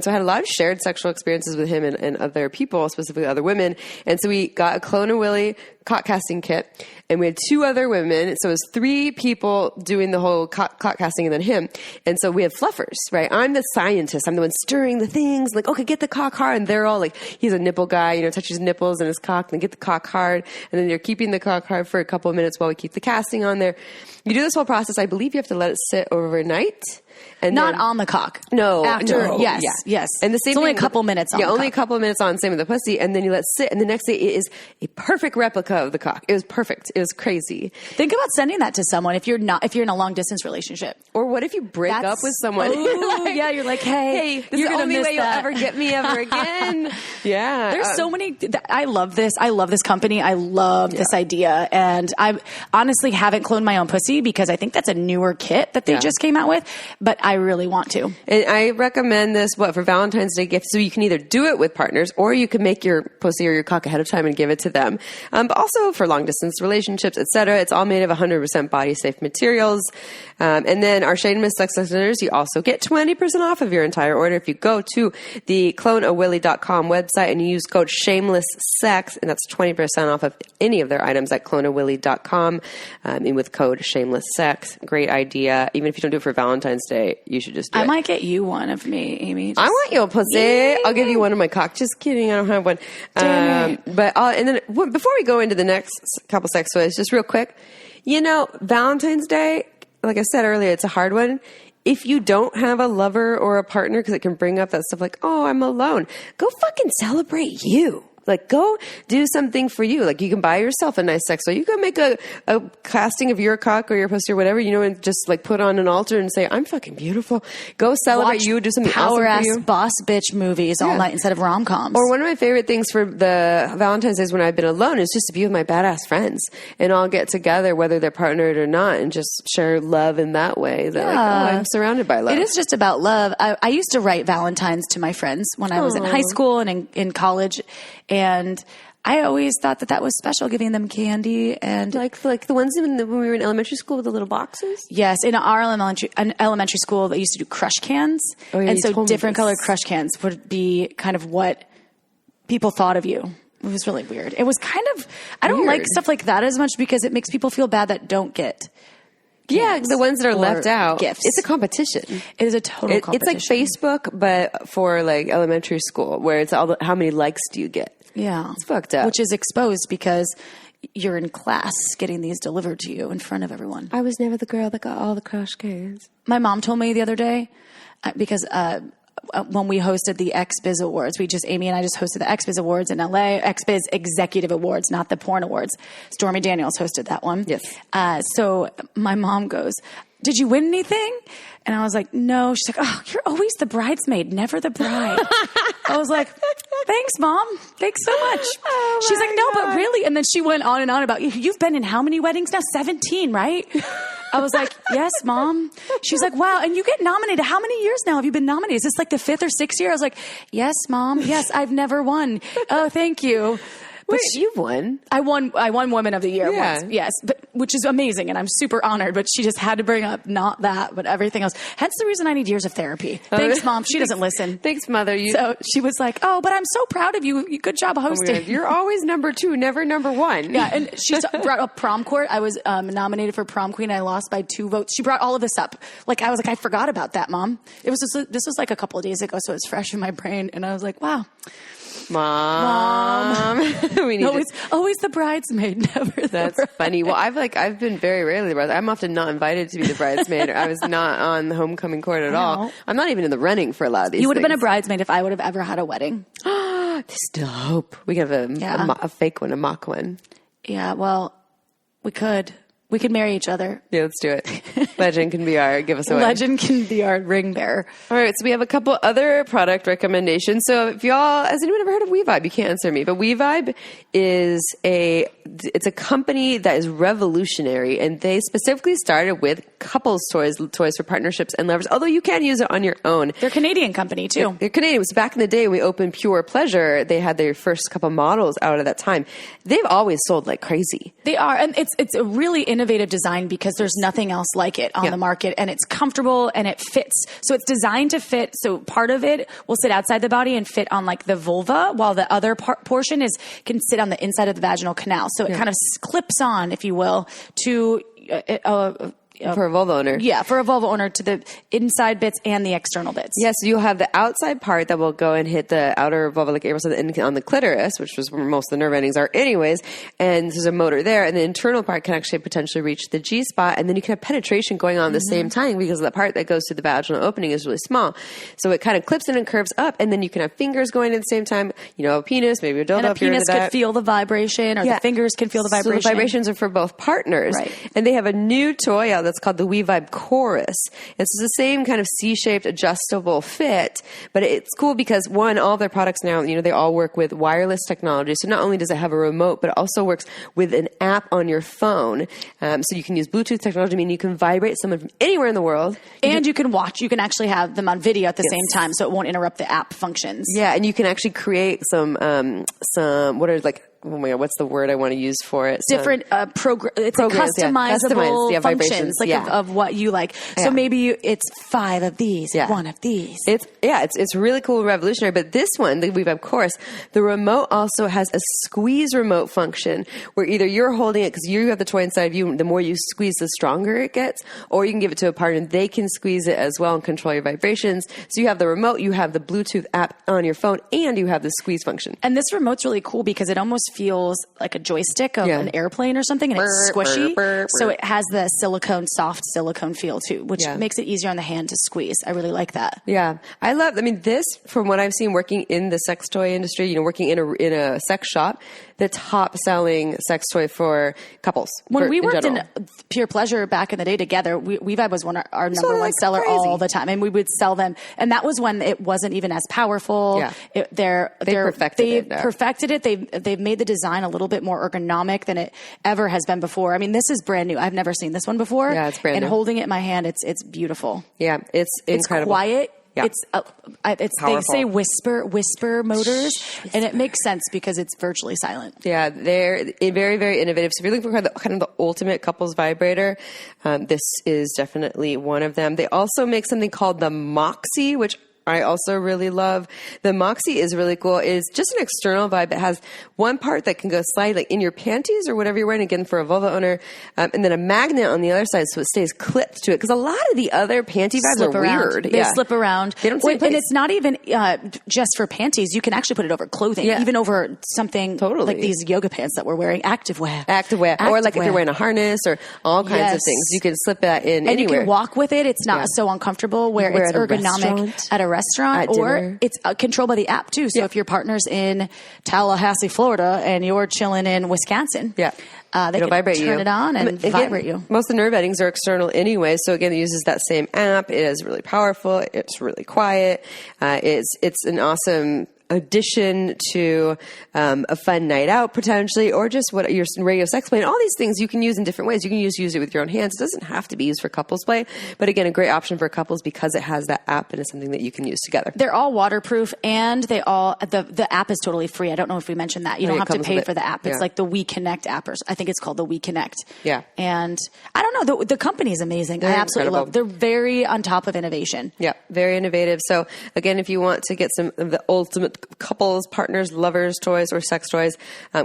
Speaker 6: so I had a lot of shared sexual experiences with him and other people, specifically other women. And so we got a Clone a Willy cock casting kit, and we had 2 other women. So it was 3 people doing the whole cock casting and then him. And so we had fluffers, right? I'm the scientist. I'm the one stirring the things, like, okay, get the cock hard. And they're all like, he's a nipple guy, you know, touch his nipples and his cock, and then get the cock hard. And then you're keeping the cock hard for a couple of minutes while we keep the casting on there. You do this whole process. I believe you have to let it sit overnight. And
Speaker 5: not on the cock.
Speaker 6: No.
Speaker 5: After,
Speaker 6: no.
Speaker 5: yes,
Speaker 6: Yeah.
Speaker 5: yes.
Speaker 6: And the same
Speaker 5: it's only
Speaker 6: thing
Speaker 5: a couple minutes on the
Speaker 6: only
Speaker 5: cock.
Speaker 6: a couple of minutes on, same with the pussy, and then you let it sit, and the next day it is a perfect replica of the cock. It was perfect. It was crazy.
Speaker 5: Think about sending that to someone if you're in a long distance relationship.
Speaker 6: Or what if you break up with someone?
Speaker 5: Yeah, you're like, hey,
Speaker 6: this is the only way you'll ever get me ever again. Yeah.
Speaker 5: There's so many. I love this. I love this company. I love this idea. And I honestly haven't cloned my own pussy because I think that's a newer kit that they just came out with, but I really want to.
Speaker 6: And I recommend this, for Valentine's Day gift. So you can either do it with partners, or you can make your pussy or your cock ahead of time and give it to them. But also for long distance relationships, etc. It's all made of 100% body safe materials. And then our Shameless Sex listeners, you also get 20% off of your entire order if you go to the cloneawilly.com website and you use code SHAMELESSSEX, and that's 20% off of any of their items at cloneawilly.com, and with code SHAMELESSSEX. Great idea. Even if you don't do it for Valentine's Day, you should just do it.
Speaker 5: I might get you one of me, Amy.
Speaker 6: I want you a pussy. Yay. I'll give you one of my cock. Just kidding. I don't have one. And then before we go into the next couple sex toys, just real quick, you know, Valentine's Day, like I said earlier, it's a hard one. If you don't have a lover or a partner, because it can bring up that stuff like, oh, I'm alone, go fucking celebrate you. Like, go do something for you. Like, you can buy yourself a nice sex toy. You can make a casting of your cock or your pussy or whatever, and just like put on an altar and say, I'm fucking beautiful. Go celebrate you, do something
Speaker 5: power
Speaker 6: awesome for
Speaker 5: ass
Speaker 6: you.
Speaker 5: boss bitch movies all night instead of rom-coms.
Speaker 6: Or one of my favorite things for the Valentine's Days when I've been alone is just to be with my badass friends and all get together, whether they're partnered or not, and just share love in that way. That like, oh, I'm surrounded by love.
Speaker 5: It is just about love. I used to write Valentines to my friends when I was in high school and in college, and I always thought that was special, giving them candy and
Speaker 6: like the ones when we were in elementary school with the little boxes.
Speaker 5: Yes, in our elementary school, they used to do crush cans, and so different colored crush cans would be kind of what people thought of you. It was really weird. It was kind of I don't like stuff like that as much because it makes people feel bad that don't get.
Speaker 6: Yeah, the ones that are left out.
Speaker 5: Gifts.
Speaker 6: It's a competition.
Speaker 5: It is a total competition.
Speaker 6: It's like Facebook, but for like elementary school, where it's how many likes do you get?
Speaker 5: Yeah.
Speaker 6: It's fucked up.
Speaker 5: Which is exposed because you're in class getting these delivered to you in front of everyone.
Speaker 6: I was never the girl that got all the crush cans.
Speaker 5: My mom told me the other day, because when we hosted the XBiz Awards, Amy and I just hosted the XBiz Awards in LA, XBiz Executive Awards, not the porn awards. Stormy Daniels hosted that one.
Speaker 6: Yes.
Speaker 5: So my mom goes, did you win anything? And I was like, no. She's like, oh, you're always the bridesmaid, never the bride. I was like, thanks, Mom. Thanks so much.
Speaker 6: Oh
Speaker 5: She's like, no,
Speaker 6: God.
Speaker 5: but really? And then she went on and on about, you've been in how many weddings now? 17, right? I was like, yes, Mom. She's like, wow. And you get nominated. How many years now have you been nominated? Is this like the 5th or 6th year? I was like, yes, Mom. Yes, I've never won. Oh, thank you.
Speaker 6: Wait, you've won.
Speaker 5: I won Woman of the Year once. Yes, but which is amazing, and I'm super honored. But she just had to bring up not that, but everything else. Hence the reason I need years of therapy. Thanks, Mom. She doesn't listen.
Speaker 6: Thanks, Mother.
Speaker 5: So she was like, "Oh, but I'm so proud of you. Good job hosting.
Speaker 6: You're always number 2, never number 1."
Speaker 5: Yeah, and she brought up prom court. I was nominated for prom queen. I lost by 2 votes. She brought all of this up. Like I was like, I forgot about that, Mom. This was like a couple of days ago, so it's fresh in my brain. And I was like, wow.
Speaker 6: Mom. We need
Speaker 5: always the bridesmaid, never the
Speaker 6: That's
Speaker 5: bride.
Speaker 6: funny. Well, I've been very rarely the bridesmaid. I'm often not invited to be the bridesmaid. I was not on the homecoming court at all. I'm not even in the running for a lot of these.
Speaker 5: You would have been a bridesmaid if I would have ever had a wedding.
Speaker 6: There's still hope. We could have a fake one, a mock one.
Speaker 5: Yeah, well, we could marry each other.
Speaker 6: Yeah, let's do it. Legend can be give us away.
Speaker 5: Legend can be our ring bearer.
Speaker 6: All right, so we have a couple other product recommendations. So if has anyone ever heard of WeVibe? You can't answer me, but WeVibe is it's a company that is revolutionary, and they specifically started with couples toys for partnerships and lovers, although you can use it on your own.
Speaker 5: They're a Canadian company too.
Speaker 6: They're Canadian. It was back in the day when we opened Pure Pleasure. They had their first couple models out at that time. They've always sold like crazy.
Speaker 5: They are, and it's a really innovative design because there's nothing else like it on the market, and it's comfortable and it fits. So it's designed to fit. So part of it will sit outside the body and fit on like the vulva, while the other portion can sit on the inside of the vaginal canal. So it kind of clips on, if you will, to
Speaker 6: for a vulva owner.
Speaker 5: Yeah, for a vulva owner, to the inside bits and the external bits.
Speaker 6: Yes, so you'll have the outside part that will go and hit the outer vulva, like April said, on the clitoris, which was where most of the nerve endings are anyways, and there's a motor there, and the internal part can actually potentially reach the G-spot, and then you can have penetration going on at the same time because the part that goes to the vaginal opening is really small. So it kind of clips in and curves up, and then you can have fingers going at the same time, a penis, maybe a dildo.
Speaker 5: And a penis could feel the vibration, or the fingers can feel the vibration.
Speaker 6: So the vibrations are for both partners.
Speaker 5: Right.
Speaker 6: And they have a new toy out that's called the WeVibe Chorus. It's the same kind of C-shaped adjustable fit, but it's cool because one, all of their products now, they all work with wireless technology. So not only does it have a remote, but it also works with an app on your phone. So you can use Bluetooth technology, meaning you can vibrate someone from anywhere in the world.
Speaker 5: And you can watch. You can actually have them on video at the same time, so it won't interrupt the app functions.
Speaker 6: Yeah, and you can actually create some what are like, oh my God, what's the word I want to use for it?
Speaker 5: Different it's
Speaker 6: programs,
Speaker 5: customizable functions
Speaker 6: vibrations,
Speaker 5: of what you like. So maybe it's 5 of these, 1 of these.
Speaker 6: It's really cool and revolutionary. But this one, the WeVibe Chorus, the remote also has a squeeze remote function where either you're holding it because you have the toy inside of you, the more you squeeze, the stronger it gets, or you can give it to a partner and they can squeeze it as well and control your vibrations. So you have the remote, you have the Bluetooth app on your phone, and you have the squeeze function.
Speaker 5: And this remote's really cool because it almost feels like a joystick of an airplane or something, and it's squishy. So it has the soft silicone feel too, which makes it easier on the hand to squeeze. I really like that.
Speaker 6: Yeah. This, from what I've seen working in the sex toy industry, working in a sex shop, the top selling sex toy for couples.
Speaker 5: When we worked in Pure Pleasure back in the day together, WeVibe was our number one seller all the time, and we would sell them. And that was when it wasn't even as powerful.
Speaker 6: Yeah. They perfected it.
Speaker 5: They've made the design a little bit more ergonomic than it ever has been before. I mean, this is brand new. I've never seen this one before.
Speaker 6: Yeah, it's brand new.
Speaker 5: And holding it in my hand, it's beautiful.
Speaker 6: Yeah, it's incredible.
Speaker 5: It's quiet.
Speaker 6: Yeah.
Speaker 5: They say whisper motors, and it makes sense because it's virtually silent.
Speaker 6: Yeah, they're very, very innovative. So if you're looking for kind of the ultimate couples vibrator, this is definitely one of them. They also make something called the Moxie, which I also really love. The Moxie is really cool. It's just an external vibe. It has one part that can go slide like in your panties or whatever you're wearing, again, for a vulva owner, and then a magnet on the other side so it stays clipped to it. Because a lot of the other panty vibes are weird.
Speaker 5: They slip around.
Speaker 6: They don't stay in place.
Speaker 5: And it's not even just for panties. You can actually put it over clothing, even over something like these yoga pants that we're wearing, activewear.
Speaker 6: Or like if you're wearing a harness or all kinds of things. You can slip that in anywhere.
Speaker 5: And you can walk with it. It's not so uncomfortable where it's ergonomic at a restaurant, or it's controlled by the app too. So if your partner's in Tallahassee, Florida, and you're chilling in Wisconsin, they can
Speaker 6: vibrate
Speaker 5: turn it on and vibrate you.
Speaker 6: Most of the nerve endings are external anyway. So again, it uses that same app. It is really powerful. It's really quiet. It's an awesome addition to a fun night out potentially, or just what your radio sex play. And all these things you can use in different ways. You can use it with your own hands. It doesn't have to be used for couples play, but again, a great option for couples because it has that app and it's something that you can use together.
Speaker 5: They're all waterproof, and the app is totally free. I don't know if we mentioned that. You don't have to pay for the app. It's like the We Connect app, or I think it's called the We Connect.
Speaker 6: Yeah.
Speaker 5: And I don't know, the company is amazing. I absolutely love it. They're very on top of innovation.
Speaker 6: Yeah, very innovative. So again, if you want to get some of the ultimate couples, partners, lovers toys, or sex toys,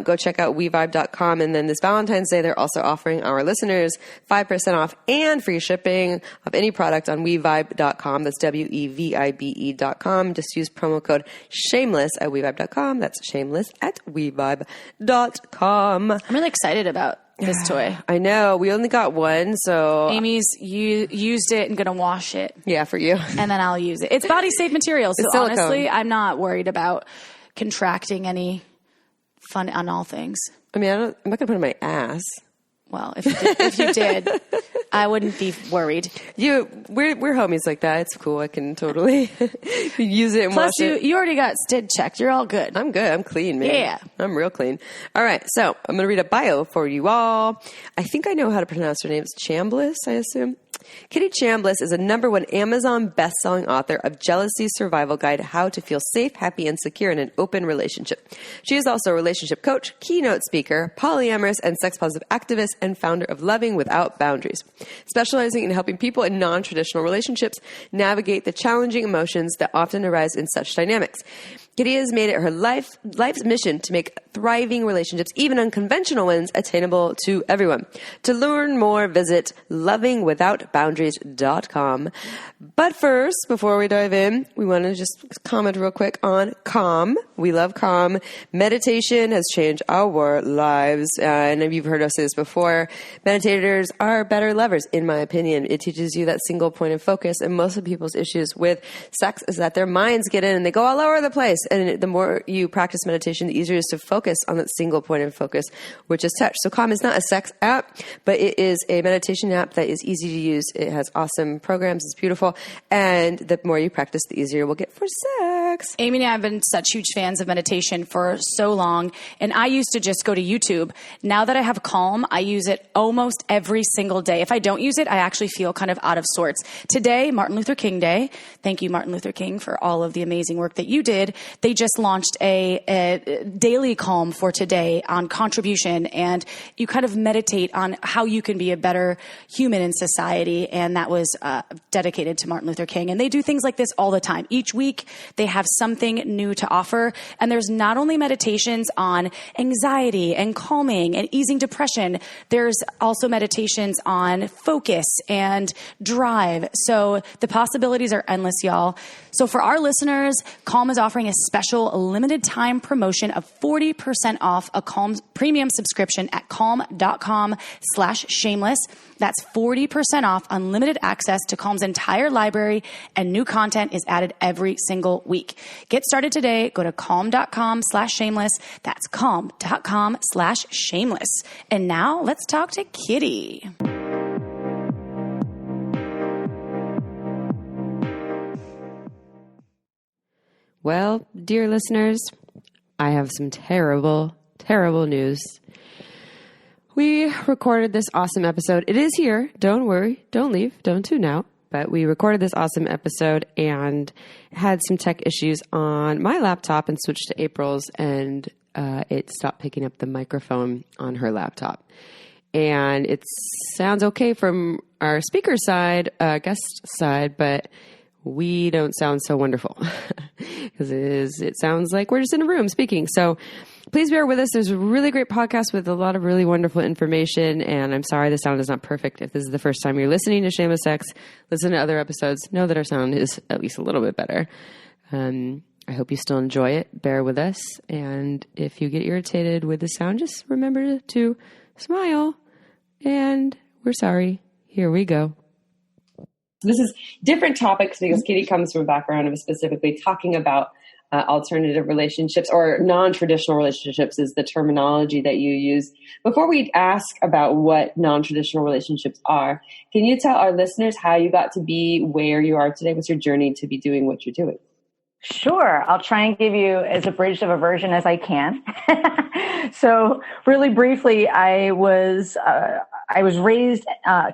Speaker 6: go check out WeVibe.com. And then this Valentine's Day, they're also offering our listeners 5% off and free shipping of any product on WeVibe.com. That's WeVibe.com. Just use promo code SHAMELESS at WeVibe.com. That's shameless at WeVibe.com.
Speaker 5: I'm really excited about this toy.
Speaker 6: I know. We only got one, so
Speaker 5: Amy's used it and going to wash it.
Speaker 6: Yeah, for you.
Speaker 5: And then I'll use it. It's body safe material, so honestly, I'm not worried about contracting any fun on all things.
Speaker 6: I mean, I'm not going to put it in my ass.
Speaker 5: Well, if you did, I wouldn't be worried.
Speaker 6: We're homies like that. It's cool. I can totally use it and
Speaker 5: Plus,
Speaker 6: wash it.
Speaker 5: You already got STID checked. You're all good.
Speaker 6: I'm good. I'm clean, man.
Speaker 5: Yeah.
Speaker 6: I'm real clean. All right. So I'm going to read a bio for you all. I think I know how to pronounce her name. It's Chambliss, I assume. Kitty Chambliss is a #1 Amazon best-selling author of Jealousy Survival Guide, How to Feel Safe, Happy, and Secure in an Open Relationship. She is also a relationship coach, keynote speaker, polyamorous and sex-positive activist, and founder of Loving Without Boundaries, specializing in helping people in non-traditional relationships navigate the challenging emotions that often arise in such dynamics. Kitty has made it her life's mission to make thriving relationships, even unconventional ones, attainable to everyone. To learn more, visit lovingwithoutboundaries.com. But first, before we dive in, we want to just comment real quick on Calm. We love Calm. Meditation has changed our lives. And you've heard us say this before. Meditators are better lovers, in my opinion. It teaches you that single point of focus. And most of people's issues with sex is that their minds get in and they go all over the place. And the more you practice meditation, the easier it is to focus on that single point of focus, which is touch. So Calm is not a sex app, but it is a meditation app that is easy to use. It has awesome programs. It's beautiful. And the more you practice, the easier it will get for sex.
Speaker 5: Amy and I have been such huge fans of meditation for so long. And I used to just go to YouTube. Now that I have Calm, I use it almost every single day. If I don't use it, I actually feel kind of out of sorts. Today, Martin Luther King Day. Thank you, Martin Luther King, for all of the amazing work that you did. They just launched a daily Calm for today on contribution, and you kind of meditate on how you can be a better human in society, and that was dedicated to Martin Luther King. And they do things like this all the time. Each week, they have have something new to offer. And there's not only meditations on anxiety and calming and easing depression, there's also meditations on focus and drive. So the possibilities are endless, y'all. So for our listeners, Calm is offering a special limited time promotion of 40% off a Calm premium subscription at calm.com/shameless. That's 40% off unlimited access to Calm's entire library, and new content is added every single week. Get started today. Go to calm.com/shameless. That's calm.com/shameless. And now let's talk to Kitty.
Speaker 4: Well, dear listeners, I have some terrible, terrible news. We recorded this awesome episode. It is here. Don't worry. Don't leave. Don't tune out. But we recorded this awesome episode and had some tech issues on my laptop and switched to April's, and it stopped picking up the microphone on her laptop. And it sounds okay from our speaker side, guest side, but we don't sound so wonderful because it sounds like we're just in a room speaking. So please bear with us. There's a really great podcast with a lot of really wonderful information, and I'm sorry the sound is not perfect. If this is the first time you're listening to Shameless Sex, listen to other episodes. Know that our sound is at least a little bit better. I hope you still enjoy it. Bear with us. And if you get irritated with the sound, just remember to smile. And we're sorry. Here we go.
Speaker 7: This is different topics because Kitty comes from a background of specifically talking about alternative relationships, or non-traditional relationships is the terminology that you use. Before we ask about what non-traditional relationships are, can you tell our listeners how you got to be where you are today? What's your journey to be doing what you're doing?
Speaker 8: Sure. I'll try and give you as abridged of a version as I can. So really briefly, I was raised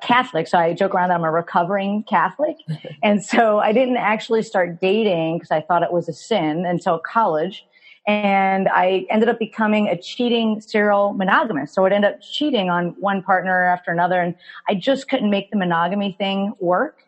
Speaker 8: Catholic. So I joke around that I'm a recovering Catholic. And so I didn't actually start dating because I thought it was a sin until college. And I ended up becoming a cheating serial monogamist. So I'd end up cheating on one partner after another. And I just couldn't make the monogamy thing work.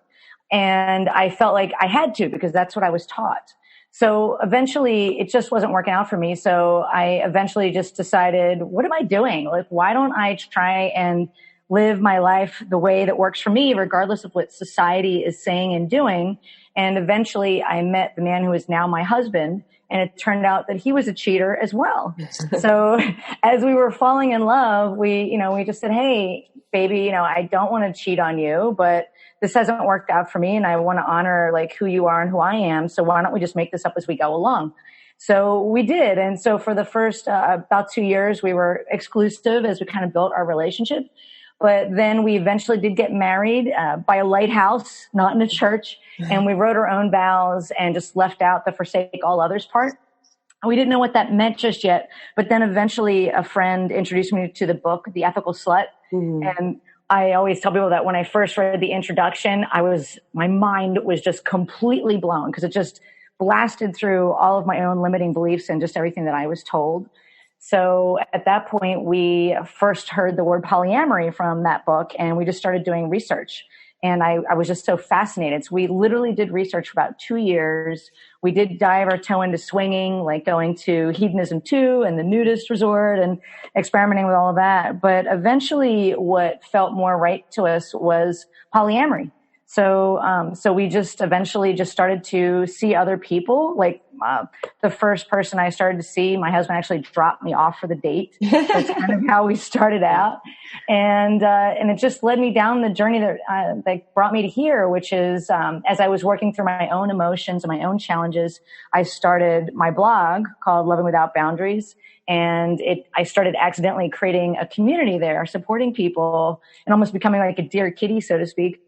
Speaker 8: And I felt like I had to because that's what I was taught. So eventually it just wasn't working out for me. So I eventually just decided, what am I doing? Like, why don't I try and live my life the way that works for me, regardless of what society is saying and doing? And eventually I met the man who is now my husband, and it turned out that he was a cheater as well. So as we were falling in love, we just said, hey, baby, I don't want to cheat on you, but this hasn't worked out for me, and I want to honor like who you are and who I am. So why don't we just make this up as we go along? So we did. And so for the first about 2 years, we were exclusive as we kind of built our relationship. But then we eventually did get married by a lighthouse, not in a church. And we wrote our own vows and just left out the forsake all others part. We didn't know what that meant just yet. But then eventually a friend introduced me to the book, The Ethical Slut. And I always tell people that when I first read the introduction, my mind was just completely blown because it just blasted through all of my own limiting beliefs and just everything that I was told. So at that point, we first heard the word polyamory from that book, and we just started doing research. And I was just so fascinated. So we literally did research for about 2 years. We did dive our toe into swinging, like going to Hedonism 2 and the nudist resort and experimenting with all of that. But eventually what felt more right to us was polyamory. So we just eventually just started to see other people. Like the first person I started to see, my husband actually dropped me off for the date. That's kind of how we started out, and it just led me down the journey that brought me to here, which is as I was working through my own emotions and my own challenges, I started my blog called Loving Without Boundaries. And I started accidentally creating a community there, supporting people and almost becoming like a dear kitty, so to speak.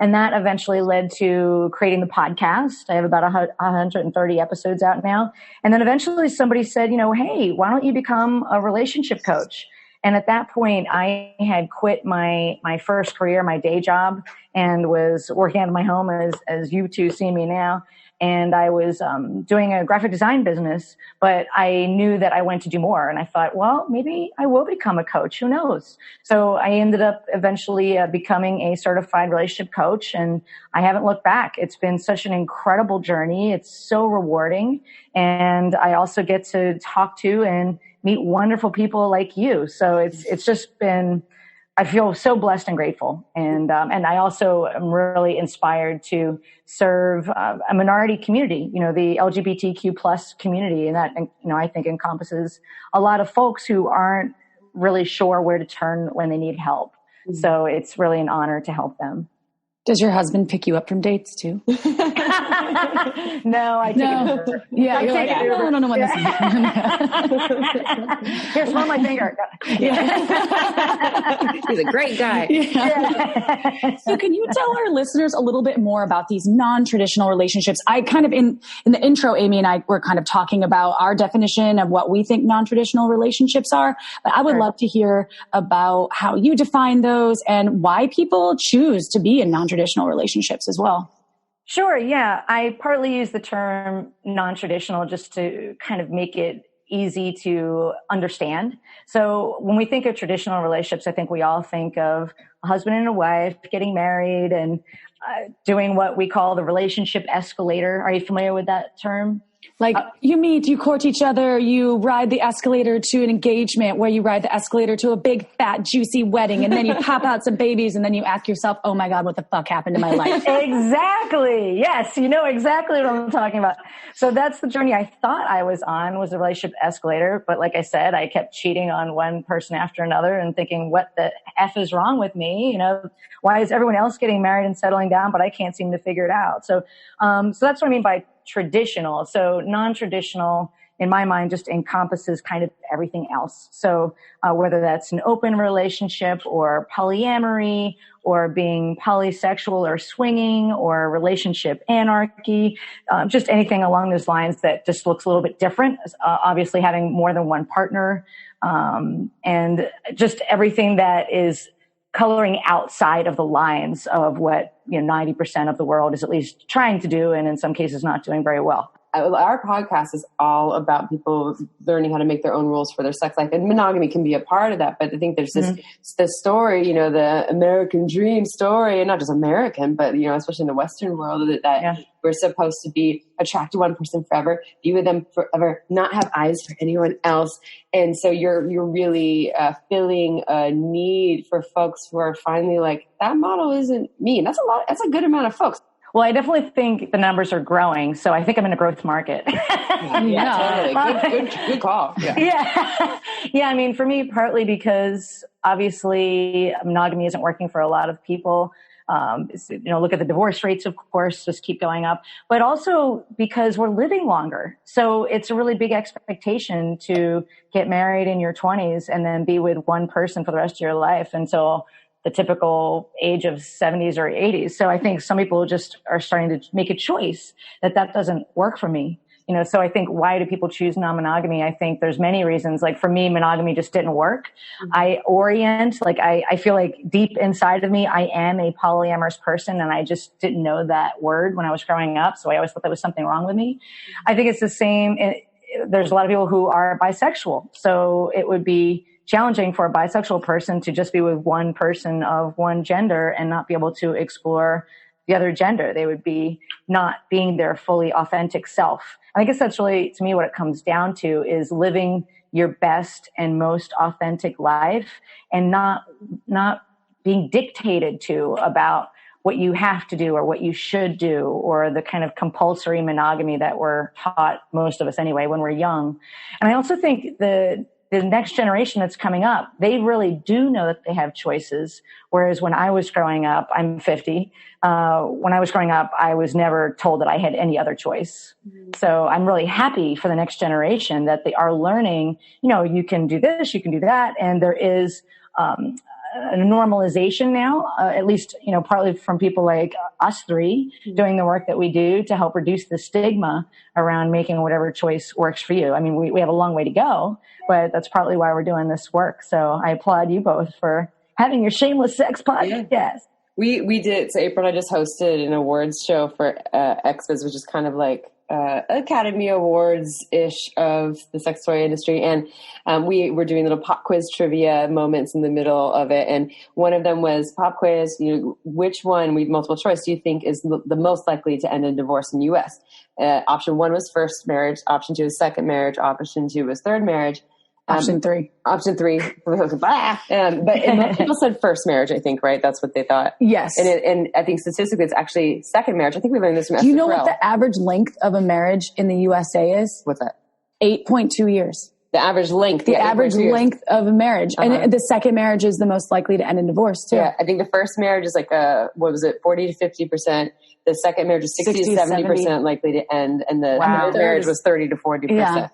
Speaker 8: And that eventually led to creating the podcast. I have about 130 episodes out now. And then eventually somebody said, hey, why don't you become a relationship coach? And at that point, I had quit my first career, my day job, and was working out of my home as you two see me now. and I was doing a graphic design business, but I knew that I wanted to do more. And I thought, well, maybe I will become a coach. Who knows? So I ended up eventually becoming a certified relationship coach, and I haven't looked back. It's been such an incredible journey. It's so rewarding. And I also get to talk to and meet wonderful people like you. So it's just been, I feel so blessed and grateful. And I also am really inspired to serve a minority community, the LGBTQ plus community. And that, I think encompasses a lot of folks who aren't really sure where to turn when they need help. Mm-hmm. So it's really an honor to help them.
Speaker 5: Does your husband pick you up from dates too?
Speaker 8: No, I take it over.
Speaker 5: Yeah, you're like, I don't know what this is.
Speaker 8: Here, smell my finger.
Speaker 6: Yeah. He's a great guy.
Speaker 5: Yeah. So can you tell our listeners a little bit more about these non-traditional relationships? I kind of, in the intro, Amy and I were kind of talking about our definition of what we think non-traditional relationships are. But I would love to hear about how you define those and why people choose to be in non-traditional relationships as well.
Speaker 8: Sure. Yeah. I partly use the term non-traditional just to kind of make it easy to understand. So when we think of traditional relationships, I think we all think of a husband and a wife getting married and doing what we call the relationship escalator. Are you familiar with that term?
Speaker 5: Like you meet, you court each other, you ride the escalator to an engagement where you ride the escalator to a big, fat, juicy wedding, and then you pop out some babies, and then you ask yourself, oh my God, what the fuck happened to my life?
Speaker 8: Exactly. Yes, you know exactly what I'm talking about. So that's the journey I thought I was on, was a relationship escalator. But like I said, I kept cheating on one person after another and thinking, what the F is wrong with me? Why is everyone else getting married and settling down, but I can't seem to figure it out? So that's what I mean by traditional. So non-traditional, in my mind, just encompasses kind of everything else. So whether that's an open relationship or polyamory or being polysexual or swinging or relationship anarchy, just anything along those lines that just looks a little bit different. Obviously having more than one partner, and just everything that is coloring outside of the lines of what 90% of the world is at least trying to do, and in some cases not doing very well.
Speaker 7: Our podcast is all about people learning how to make their own rules for their sex life, and monogamy can be a part of that. But I think there's this story, the American dream story, and not just American, but especially in the Western world, that we're supposed to be attracted to one person forever, be with them forever, not have eyes for anyone else. And so you're really filling a need for folks who are finally like, that model isn't me. And that's a good amount of folks.
Speaker 8: Well, I definitely think the numbers are growing, so I think I'm in a growth market.
Speaker 7: Totally. Good call.
Speaker 8: Yeah. I mean, for me, partly because obviously monogamy isn't working for a lot of people. Look at the divorce rates, of course, just keep going up, but also because we're living longer. So it's a really big expectation to get married in your 20s and then be with one person for the rest of your life until the typical age of 70s or 80s. So I think some people just are starting to make a choice that doesn't work for me. So I think, why do people choose non-monogamy? I think there's many reasons. Like for me, monogamy just didn't work. I feel like deep inside of me, I am a polyamorous person, and I just didn't know that word when I was growing up. So I always thought there was something wrong with me. I think it's the same. There's a lot of people who are bisexual. So it would be challenging for a bisexual person to just be with one person of one gender and not be able to explore the other gender. They would be not being their fully authentic self. I guess that's really, to me, what it comes down to is living your best and most authentic life and not being dictated to about what you have to do or what you should do, or the kind of compulsory monogamy that we're taught, most of us anyway, when we're young. And I also think the next generation that's coming up, they really do know that they have choices. Whereas when I was growing up, I'm 50. When I was growing up, I was never told that I had any other choice. Mm-hmm. So I'm really happy for the next generation that they are learning, you can do this, you can do that. And there is a normalization now, at least, partly from people like us three doing the work that we do to help reduce the stigma around making whatever choice works for you. I mean, we have a long way to go, but that's partly why we're doing this work. So I applaud you both for having your Shameless Sex podcast.
Speaker 7: Yeah. We did. So April and I just hosted an awards show for XBiz, which is kind of like Academy Awards-ish of the sex toy industry. And we were doing little pop quiz trivia moments in the middle of it. And one of them was pop quiz, which one, we multiple choice, do you think is the most likely to end in divorce in the U.S.? Option 1 was first marriage. Option 2 was second marriage. Option 2 was third marriage.
Speaker 5: Option 3.
Speaker 7: But most people said first marriage, I think, right? That's what they thought.
Speaker 5: Yes.
Speaker 7: And I think statistically it's actually second marriage. I think we learned this from Esther
Speaker 5: Do you know
Speaker 7: Perel.
Speaker 5: what the average length of a marriage in the USA is?
Speaker 7: What's that?
Speaker 5: 8.2 years.
Speaker 7: The average length.
Speaker 5: The average length of a marriage. And the second marriage is the most likely to end in divorce, too.
Speaker 7: Yeah, I think the first marriage is like, 40 to 50%. The second marriage is 60 to 70% likely to end. And the third marriage was 30 to 40%.
Speaker 5: Yeah.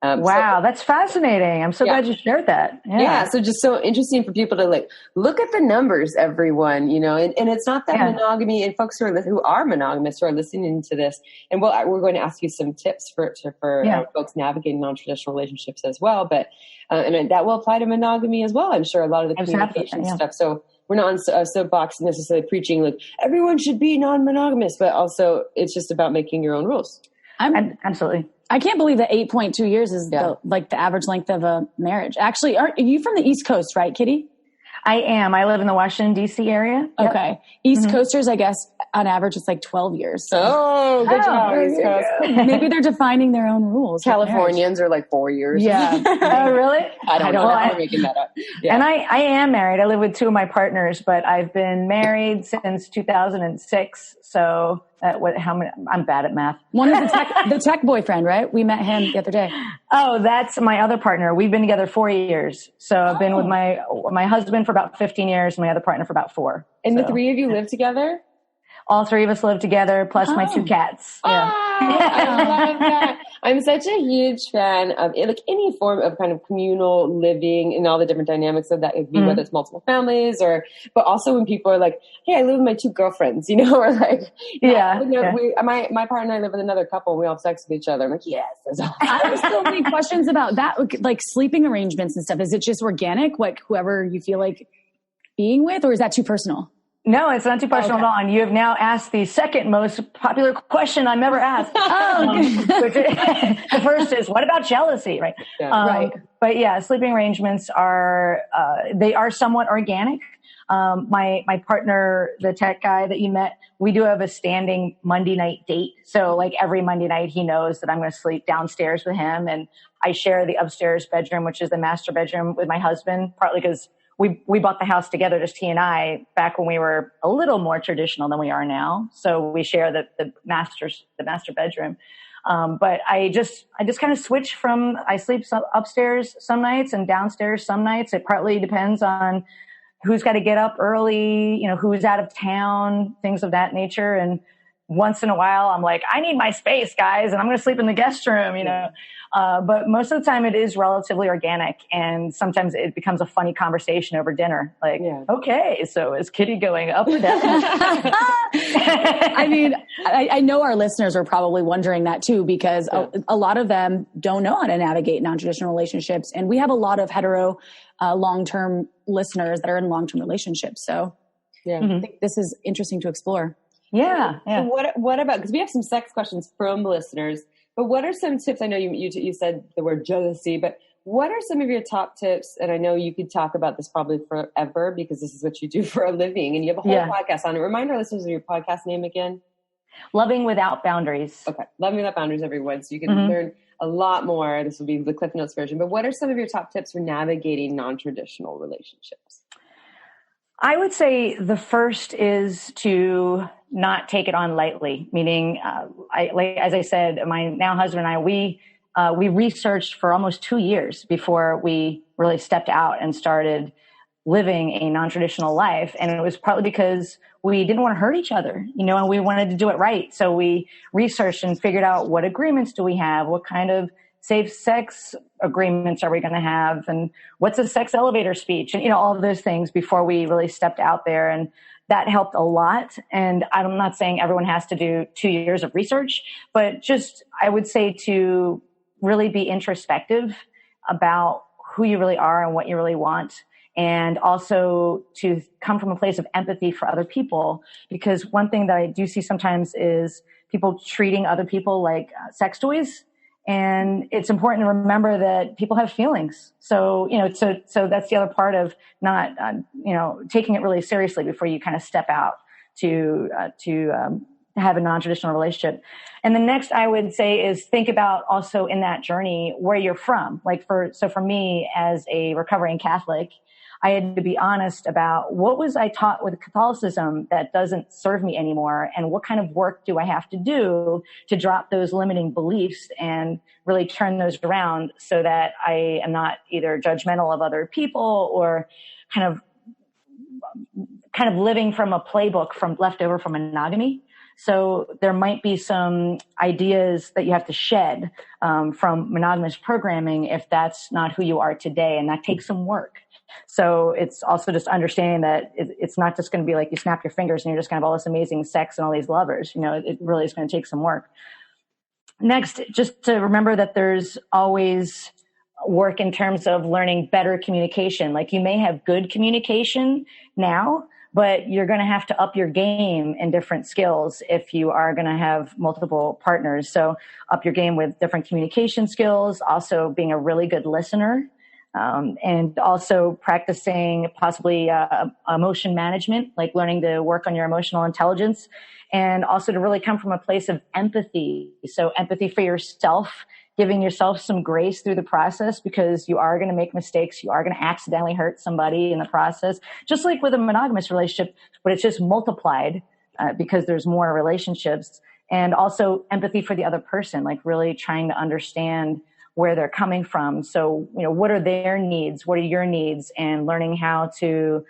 Speaker 8: Wow, that's fascinating. I'm so glad you shared that.
Speaker 7: Yeah. So just so interesting for people to look at the numbers, everyone, and it's not that monogamy, and folks who are monogamous who are listening to this. And we're going to ask you some tips for folks navigating non-traditional relationships as well. But, and that will apply to monogamy as well. I'm sure a lot of the communication stuff. So we're not on a soapbox necessarily preaching everyone should be non-monogamous, but also it's just about making your own rules.
Speaker 8: Absolutely.
Speaker 5: I can't believe that 8.2 years is the average length of a marriage. Actually, are you from the East Coast, right, Kitty?
Speaker 8: I am. I live in the Washington, D.C. area. Yep.
Speaker 5: Okay. East Coasters, I guess, on average, it's 12 years. So.
Speaker 7: Oh, good job, East Coast.
Speaker 5: Maybe they're defining their own rules.
Speaker 7: Californians are 4 years.
Speaker 5: Yeah.
Speaker 8: Oh, really?
Speaker 7: I don't know. I'm making that up. Yeah.
Speaker 8: And I am married. I live with 2 of my partners, but I've been married since 2006. So I'm bad at math.
Speaker 5: One is the tech boyfriend, right? We met him the other day.
Speaker 8: Oh, that's my other partner. We've been together 4 years. So I've been with my husband for about 15 years, my other partner for about 4.
Speaker 7: And the 3 of you live together?
Speaker 8: All 3 of us live together, plus my 2 cats. Yeah.
Speaker 7: I love that. I'm such a huge fan of any form of kind of communal living and all the different dynamics of that. It could be whether it's multiple families but also when people are hey, I live with my 2 girlfriends, or my partner and I live with another couple and we all have sex with each other. I'm yes.
Speaker 5: I have so many questions about that, sleeping arrangements and stuff. Is it just organic, whoever you feel like being with, or is that too personal?
Speaker 8: No, it's not too personal at all. And you have now asked the second most popular question I've ever asked. The first is, what about jealousy? Right.
Speaker 7: Yeah.
Speaker 5: Right.
Speaker 8: But sleeping arrangements are somewhat organic. My partner, the tech guy that you met, we do have a standing Monday night date. So every Monday night he knows that I'm going to sleep downstairs with him. And I share the upstairs bedroom, which is the master bedroom, with my husband, partly because we bought the house together, just he and I, back when we were a little more traditional than we are now. So we share the master bedroom. But I just kind of switch from, I sleep upstairs some nights and downstairs some nights. It partly depends on who's got to get up early, who's out of town, things of that nature. And once in a while I'm I need my space, guys, and I'm going to sleep in the guest room, but most of the time it is relatively organic, and sometimes it becomes a funny conversation over dinner. Okay, so is Kitty going up or down?
Speaker 5: I mean, I know our listeners are probably wondering that too, because a lot of them don't know how to navigate non-traditional relationships. And we have a lot of hetero long-term listeners that are in long-term relationships. So I think this is interesting to explore.
Speaker 8: Yeah.
Speaker 7: So what about, because we have some sex questions from listeners, but what are some tips? I know you said the word jealousy, but what are some of your top tips? And I know you could talk about this probably forever because this is what you do for a living and you have a whole podcast on it. Remind our listeners of your podcast name again.
Speaker 8: Loving Without Boundaries.
Speaker 7: Okay. Loving Without Boundaries, everyone. So you can learn a lot more. This will be the Cliff Notes version, but what are some of your top tips for navigating non-traditional relationships?
Speaker 8: I would say the first is to not take it on lightly, meaning, as I said, my now husband and I, we researched for almost 2 years before we really stepped out and started living a non-traditional life. And it was partly because we didn't want to hurt each other, and we wanted to do it right. So we researched and figured out, what agreements do we have? What kind of safe sex agreements are we going to have? And what's a sex elevator speech? And, all of those things before we really stepped out there. And that helped a lot. And I'm not saying everyone has to do 2 years of research, but just, I would say to really be introspective about who you really are and what you really want, and also to come from a place of empathy for other people. Because one thing that I do see sometimes is people treating other people like sex toys. And it's important to remember that people have feelings. So, so that's the other part of not, taking it really seriously before you kind of step out to have a non-traditional relationship. And the next I would say is think about also in that journey where you're from. So for me as a recovering Catholic, I had to be honest about what was I taught with Catholicism that doesn't serve me anymore, and what kind of work do I have to do to drop those limiting beliefs and really turn those around so that I am not either judgmental of other people or kind of living from a playbook left over from monogamy. So there might be some ideas that you have to shed from monogamous programming if that's not who you are today, and that takes some work. So it's also just understanding that it's not just going to be like you snap your fingers and you're just going to have all this amazing sex and all these lovers. It really is going to take some work. Next, just to remember that there's always work in terms of learning better communication. Like you may have good communication now, but you're going to have to up your game in different skills if you are going to have multiple partners. So up your game with different communication skills, also being a really good listener. And also practicing possibly emotion management, like learning to work on your emotional intelligence, and also to really come from a place of empathy. So empathy for yourself, giving yourself some grace through the process, because you are going to make mistakes. You are going to accidentally hurt somebody in the process, just like with a monogamous relationship, but it's just multiplied because there's more relationships. And also empathy for the other person, like really trying to understand where they're coming from. So, what are their needs? What are your needs? And learning how to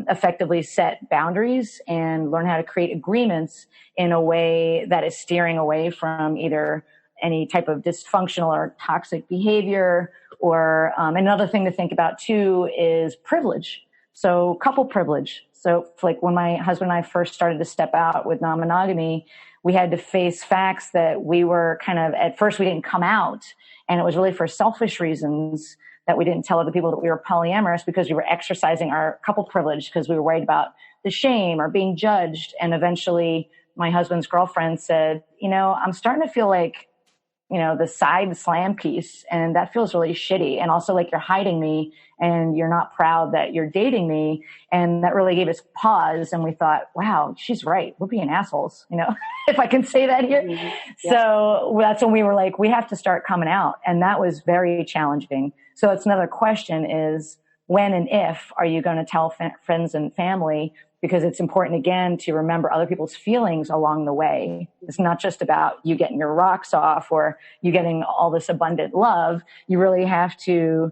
Speaker 8: effectively set boundaries and learn how to create agreements in a way that is steering away from either any type of dysfunctional or toxic behavior. Or another thing to think about too is privilege. So couple privilege. So like when my husband and I first started to step out with non-monogamy, we had to face facts that we were at first we didn't come out. And it was really for selfish reasons that we didn't tell other people that we were polyamorous, because we were exercising our couple privilege because we were worried about the shame or being judged. And eventually my husband's girlfriend said, I'm starting to feel like, the side slam piece, and that feels really shitty. And also like you're hiding me and you're not proud that you're dating me. And that really gave us pause. And we thought, wow, she's right. We're being assholes, if I can say that here. Mm-hmm. Yeah. So that's when we were like, we have to start coming out. And that was very challenging. So it's another question is, when and if are you going to tell friends and family? Because it's important, again, to remember other people's feelings along the way. It's not just about you getting your rocks off or you getting all this abundant love. You really have to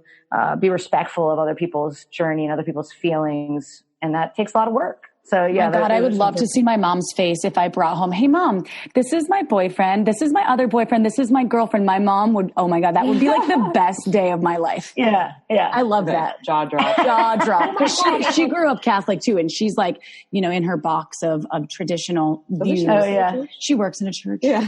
Speaker 8: be respectful of other people's journey and other people's feelings. And that takes a lot of work. So yeah.
Speaker 5: Oh my God, I would love to see my mom's face if I brought home, hey mom, this is my boyfriend. This is my other boyfriend. This is my girlfriend. My mom would, oh my God, that would be like the best day of my life.
Speaker 8: Yeah. Yeah.
Speaker 5: I love that.
Speaker 7: Jaw drop.
Speaker 5: Jaw drop. Because she grew up Catholic too. And she's like, in her box of traditional views.
Speaker 8: Oh yeah.
Speaker 5: She works in a church.
Speaker 4: Yeah.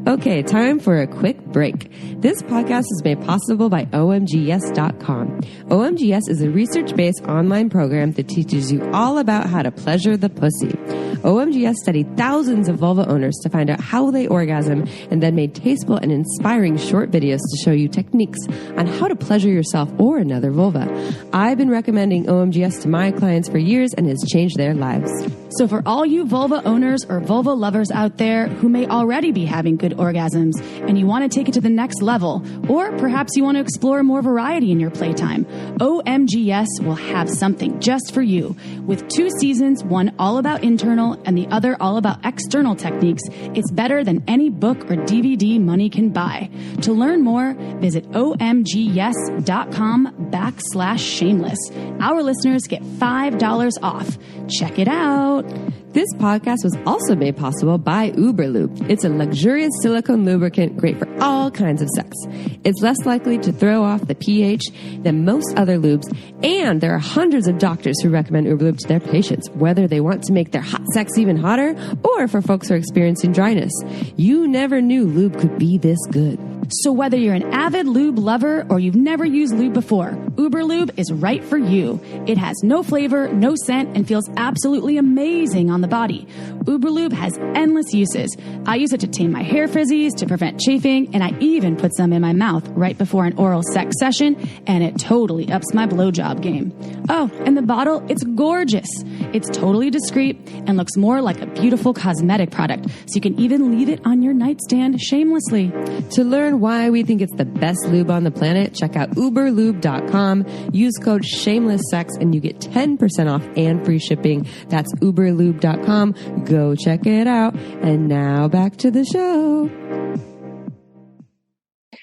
Speaker 4: Okay, time for a quick break. This podcast is made possible by OMGYes.com. OMGYes is a research-based online program that teaches you all about how to pleasure the pussy. OMGYes studied thousands of vulva owners to find out how they orgasm, and then made tasteful and inspiring short videos to show you techniques on how to pleasure yourself or another vulva. I've been recommending OMGYes to my clients for years, and it's changed their lives.
Speaker 2: So for all you vulva owners or vulva lovers out there who may already be having good orgasms and you want to take it to the next level, or perhaps you want to explore more variety in your playtime, OMGYes will have something just for you. With 2 seasons, one all about internal and the other all about external techniques, it's better than any book or DVD money can buy. To learn more, visit OMGYes.com/shameless. Our listeners get $5 off. Check it out.
Speaker 4: This podcast was also made possible by Uberlube. It's a luxurious silicone lubricant great for all all kinds of sex. It's less likely to throw off the pH than most other lubes, and there are hundreds of doctors who recommend Uberlube to their patients, whether they want to make their hot sex even hotter or for folks who are experiencing dryness. You never knew lube could be this good.
Speaker 2: So whether you're an avid lube lover or you've never used lube before, Uberlube is right for you. It has no flavor, no scent, and feels absolutely amazing on the body. Uberlube has endless uses. I use it to tame my hair frizzies, to prevent chafing, and I even put some in my mouth right before an oral sex session, and it totally ups my blowjob game. Oh, and the bottle, it's gorgeous. It's totally discreet and looks more like a beautiful cosmetic product, so you can even leave it on your nightstand shamelessly.
Speaker 4: To learn why we think it's the best lube on the planet, check out uberlube.com. Use code SHAMELESSSEX and you get 10% off and free shipping. That's uberlube.com. Go check it out. And now back to the show.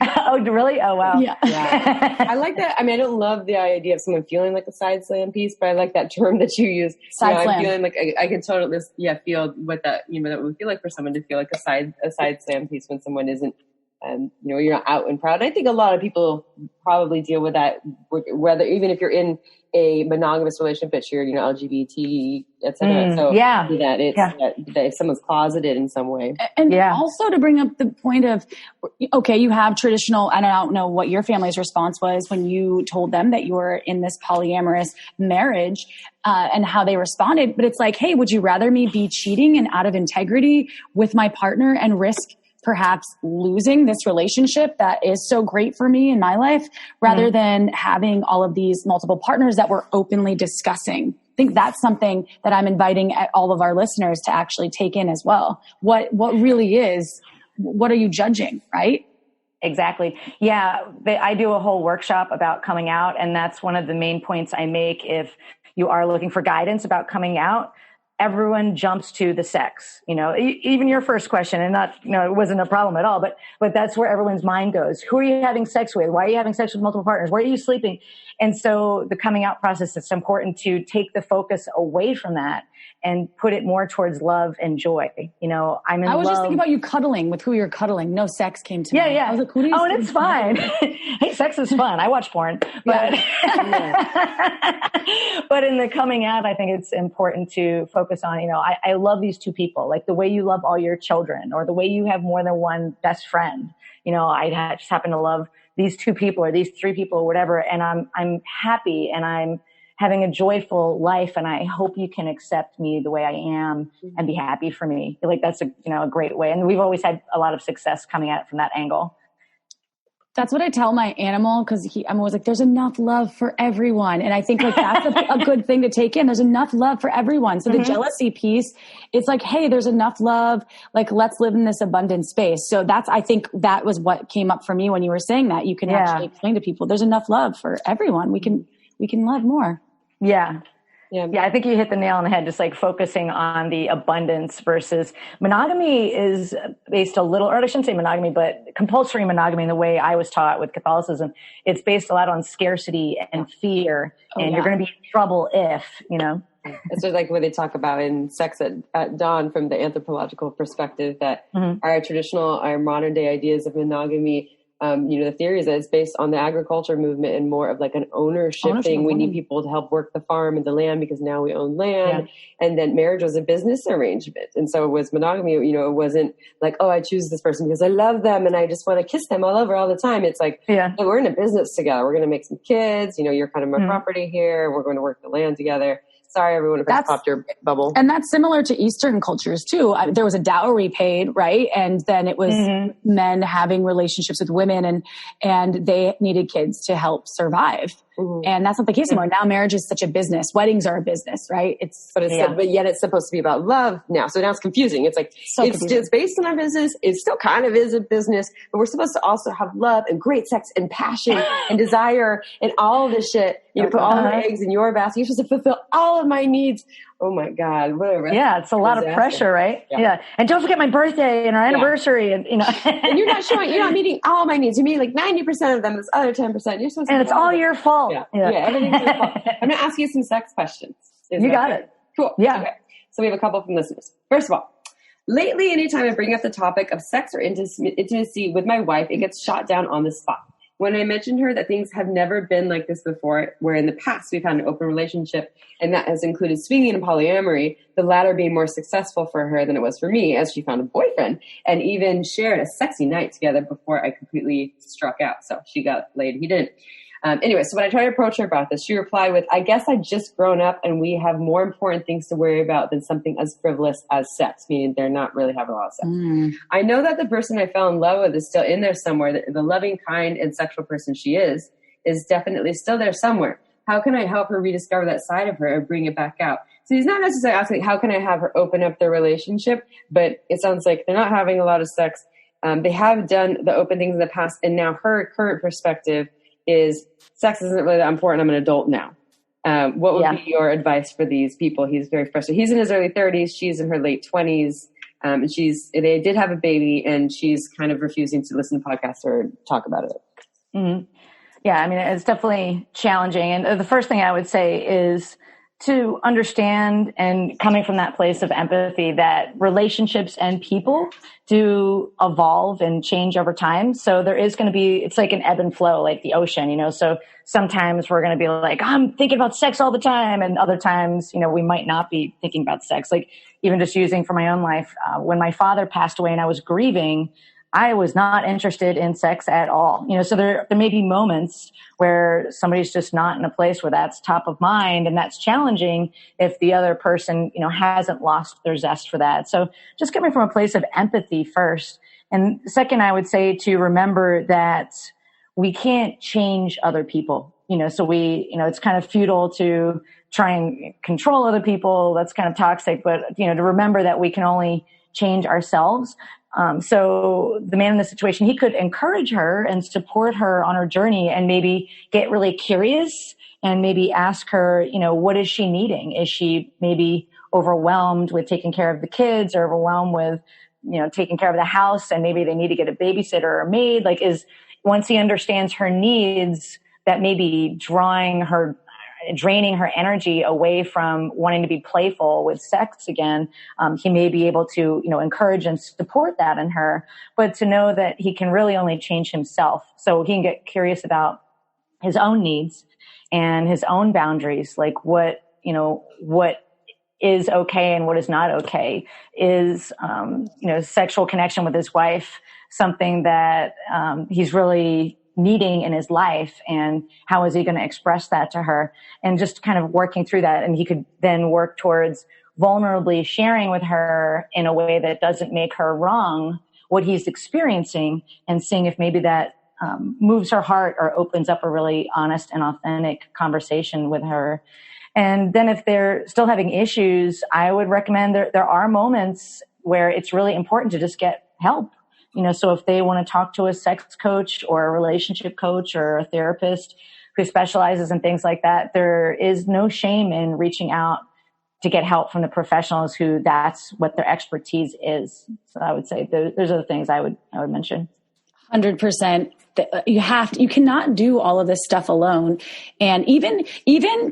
Speaker 8: Oh, really? Oh, wow.
Speaker 7: Yeah. I like that. I mean, I don't love the idea of someone feeling like a side slam piece, but I like that term that you use.
Speaker 5: Side slam.
Speaker 7: I'm feeling like I can totally, feel what that, that would feel like for someone to feel like a side slam piece when someone isn't, you're not out and proud. I think a lot of people probably deal with that, whether even if you're in a monogamous relationship, but you're, LGBT, etc. So that it's that if someone's closeted in some way.
Speaker 5: And also to bring up the point of, okay, you have traditional, and I don't know what your family's response was when you told them that you were in this polyamorous marriage, and how they responded. But it's like, hey, would you rather me be cheating and out of integrity with my partner and risk perhaps losing this relationship that is so great for me in my life rather than having all of these multiple partners that we're openly discussing? I think that's something that I'm inviting all of our listeners to actually take in as well. What really is, what are you judging, right?
Speaker 8: Exactly. Yeah. I do a whole workshop about coming out, and that's one of the main points I make. If you are looking for guidance about coming out, everyone jumps to the sex, even your first question, and not, it wasn't a problem at all, but that's where everyone's mind goes. Who are you having sex with? Why are you having sex with multiple partners? Where are you sleeping? And so the coming out process, it's important to take the focus away from that and put it more towards love and joy. I was
Speaker 5: just thinking about you cuddling with who you're cuddling. No sex came to me.
Speaker 8: Yeah.
Speaker 5: I was like, who do you
Speaker 8: and it's fine. Hey, sex is fun. I watch porn. But, but in the coming out, I think it's important to focus on, I love these two people, like the way you love all your children or the way you have more than one best friend. I just happen to love these two people or these three people or whatever. And I'm happy and I'm having a joyful life, and I hope you can accept me the way I am and be happy for me. Like that's a great way. And we've always had a lot of success coming at it from that angle.
Speaker 5: That's what I tell my animal, because I'm always like, there's enough love for everyone. And I think like that's a good thing to take in. There's enough love for everyone. So the jealousy piece, it's like, hey, there's enough love. Like, let's live in this abundant space. So I think that was what came up for me when you were saying that. You can actually explain to people, there's enough love for everyone. We can love more. Yeah. I think you hit the nail on the head, just like focusing on the abundance versus monogamy is based a little, or I shouldn't say monogamy, but compulsory monogamy in the way I was taught with Catholicism. It's based a lot on scarcity and fear, and you're going to be in trouble if.
Speaker 7: It's just like what they talk about in Sex at Dawn from the anthropological perspective, that our modern day ideas of monogamy, the theory is that it's based on the agriculture movement and more of like an ownership thing. We need people to help work the farm and the land because now we own land. Yeah. And then marriage was a business arrangement. And so it was monogamy, it wasn't like, oh, I choose this person because I love them and I just want to kiss them all over all the time. It's like, hey, we're in a business together. We're going to make some kids. You're kind of my property here. We're going to work the land together. Sorry, everyone, if I popped your bubble.
Speaker 5: And that's similar to Eastern cultures, too. There was a dowry paid, right? And then it was men having relationships with women, and they needed kids to help survive. And that's not the case anymore. Now marriage is such a business. Weddings are a business, right?
Speaker 7: But yet it's supposed to be about love now. So now it's confusing. It's like, it's based on our business. It still kind of is a business, but we're supposed to also have love and great sex and passion and desire and all of this shit. Put all the eggs in your basket. You're supposed to fulfill all of my needs. Oh my God.
Speaker 8: Yeah. It's a lot of pressure, right? Yeah. And don't forget my birthday and our anniversary and,
Speaker 7: and you're not meeting all my needs. You meet like 90% of them. This other 10%. You're supposed to.
Speaker 8: And it's all your fault.
Speaker 7: Everything's your fault. I'm going to ask you some sex questions.
Speaker 8: You got it.
Speaker 7: Cool.
Speaker 8: Yeah.
Speaker 7: Okay. So we have a couple from listeners. First of all, Lately, anytime I bring up the topic of sex or intimacy with my wife, it gets shot down on the spot. When I mentioned her that things have never been like this before, where in the past we've had an open relationship, and that has included swinging and polyamory, the latter being more successful for her than it was for me, as she found a boyfriend and even shared a sexy night together before I completely struck out. So she got laid, he didn't. Anyway, so when I tried to approach her about this, she replied with, I guess I've just grown up and we have more important things to worry about than something as frivolous as sex, meaning they're not really having a lot of sex. I know that the person I fell in love with is still in there somewhere. The loving, kind, and sexual person she is definitely still there somewhere. How can I help her rediscover that side of her and bring it back out? So he's not necessarily asking, how can I have her open up their relationship? But it sounds like they're not having a lot of sex. They have done the open things in the past, and now her current perspective is sex isn't really that important. I'm an adult now. What would be your advice for these people? He's very frustrated. He's in his early 30s. She's in her late 20s. And they did have a baby, and she's kind of refusing to listen to podcasts or talk about it.
Speaker 8: Mm-hmm. Yeah, I mean, it's definitely challenging. And the first thing I would say is to understand, and coming from that place of empathy, that relationships and people do evolve and change over time. So there is going to be, it's like an ebb and flow, like the ocean, you know. So sometimes we're going to be like, I'm thinking about sex all the time. And other times, you know, we might not be thinking about sex. Like even just using for my own life, when my father passed away and I was grieving, I was not interested in sex at all. You know, so there may be moments where somebody's just not in a place where that's top of mind, and that's challenging if the other person, you know, hasn't lost their zest for that. So just coming from a place of empathy first. And second, I would say to remember that we can't change other people. You know, so it's kind of futile to try and control other people. That's kind of toxic, but, you know, to remember that we can only change ourselves. So the man in this situation, he could encourage her and support her on her journey, and maybe get really curious and maybe ask her, you know, what is she needing? Is she maybe overwhelmed with taking care of the kids, or overwhelmed with, you know, taking care of the house, and maybe they need to get a babysitter or a maid? Like, once he understands her needs, that maybe draining her energy away from wanting to be playful with sex again, he may be able to, you know, encourage and support that in her, but to know that he can really only change himself. So he can get curious about his own needs and his own boundaries, like what is okay and what is not okay. Is, sexual connection with his wife something that he's really needing in his life, and how is he going to express that to her, and just kind of working through that. And he could then work towards vulnerably sharing with her in a way that doesn't make her wrong what he's experiencing, and seeing if maybe that moves her heart or opens up a really honest and authentic conversation with her. And then if they're still having issues, I would recommend there are moments where it's really important to just get help. You know, so if they want to talk to a sex coach or a relationship coach or a therapist who specializes in things like that, there is no shame in reaching out to get help from the professionals who that's what their expertise is. So I would say those are the things I would mention.
Speaker 5: 100%. You cannot do all of this stuff alone. And even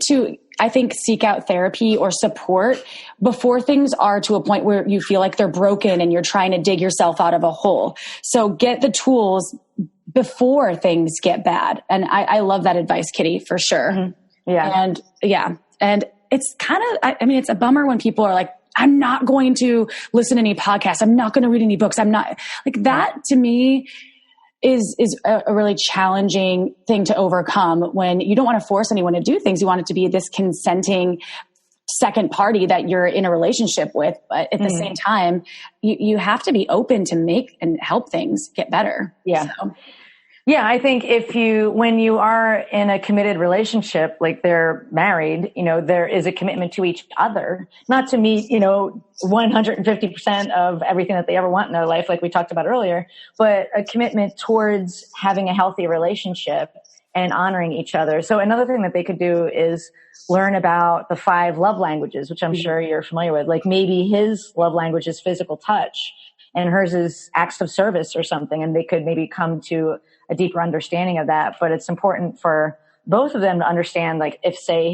Speaker 5: to, I think, seek out therapy or support before things are to a point where you feel like they're broken and you're trying to dig yourself out of a hole. So get the tools before things get bad. And I love that advice, Kitty, for sure. Mm-hmm. Yeah. And it's kind of, it's a bummer when people are like, I'm not going to listen to any podcasts. I'm not going to read any books. I'm not like that. To me, is a really challenging thing to overcome, when you don't want to force anyone to do things. You want it to be this consenting second party that you're in a relationship with. But at the same time, you have to be open to make and help things get better.
Speaker 8: Yeah. So. Yeah, I think when you are in a committed relationship, like they're married, you know, there is a commitment to each other, not to meet, 150% of everything that they ever want in their life, like we talked about earlier, but a commitment towards having a healthy relationship and honoring each other. So another thing that they could do is learn about the 5 love languages, which I'm sure you're familiar with. Like maybe his love language is physical touch and hers is acts of service or something, and they could maybe come to a deeper understanding of that. But it's important for both of them to understand, like if say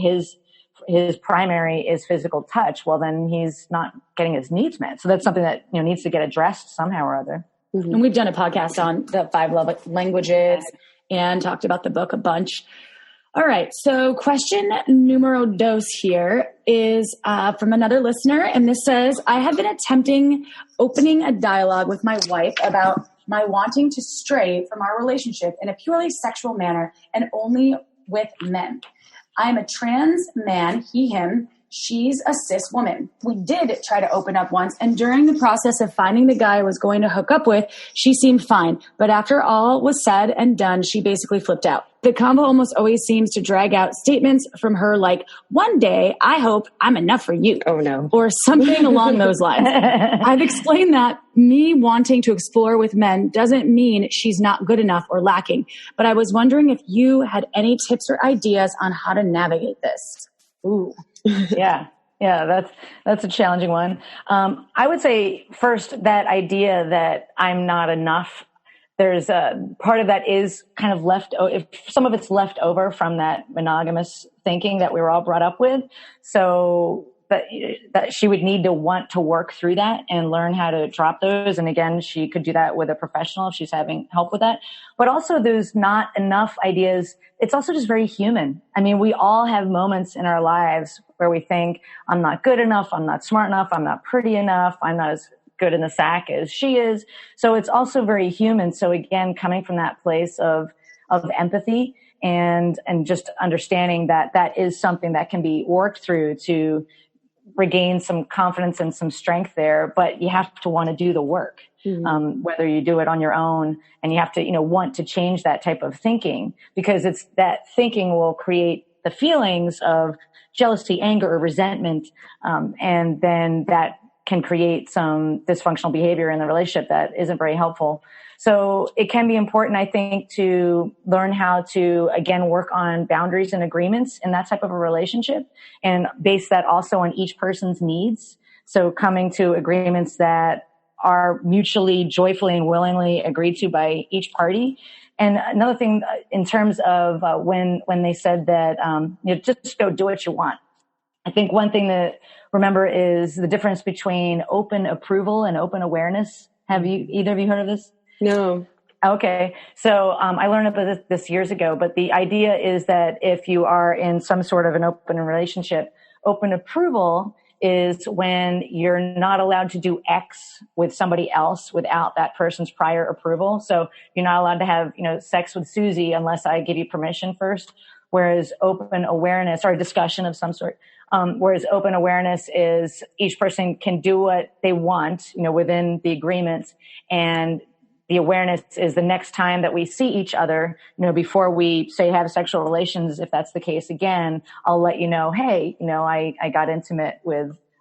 Speaker 8: his primary is physical touch, well, then he's not getting his needs met. So that's something that, needs to get addressed somehow or other.
Speaker 5: Mm-hmm. And we've done a podcast on the 5 love languages and talked about the book a bunch. All right. So question numero dos here is from another listener. And this says, I have been attempting opening a dialogue with my wife about my wanting to stray from our relationship in a purely sexual manner and only with men. I am a trans man, he, him. She's a cis woman. We did try to open up once, and during the process of finding the guy I was going to hook up with, she seemed fine. But after all was said and done, she basically flipped out. The combo almost always seems to drag out statements from her like, one day, I hope I'm enough for you.
Speaker 6: Oh, no.
Speaker 5: Or something along those lines. I've explained that me wanting to explore with men doesn't mean she's not good enough or lacking. But I was wondering if you had any tips or ideas on how to navigate this.
Speaker 8: Ooh. Yeah, that's a challenging one. I would say first, that idea that I'm not enough, there's a part of that is kind of if some of it's left over from that monogamous thinking that we were all brought up with. So that she would need to want to work through that and learn how to drop those. And again, she could do that with a professional if she's having help with that. But also those not enough ideas, it's also just very human. I mean, we all have moments in our lives where we think, I'm not good enough, I'm not smart enough, I'm not pretty enough, I'm not as good in the sack as she is. So it's also very human. So again, coming from that place of empathy and just understanding that that is something that can be worked through to regain some confidence and some strength there, but you have to want to do the work, whether you do it on your own, and you have to, want to change that type of thinking, because it's that thinking will create the feelings of jealousy, anger, or resentment. And then that can create some dysfunctional behavior in the relationship that isn't very helpful. So it can be important, I think, to learn how to, again, work on boundaries and agreements in that type of a relationship and base that also on each person's needs. So coming to agreements that are mutually, joyfully, and willingly agreed to by each party. And another thing in terms of when they said that, just go do what you want. I think one thing to remember is the difference between open approval and open awareness. Have either of you heard of this?
Speaker 6: No.
Speaker 8: Okay. So I learned about this years ago, but the idea is that if you are in some sort of an open relationship, open approval is when you're not allowed to do X with somebody else without that person's prior approval. So you're not allowed to have, sex with Susie unless I give you permission first. Whereas open awareness, or a discussion of some sort, whereas open awareness is each person can do what they want, within the agreements, and the awareness is the next time that we see each other, before we say have sexual relations, if that's the case again, I'll let you know, hey, I got intimate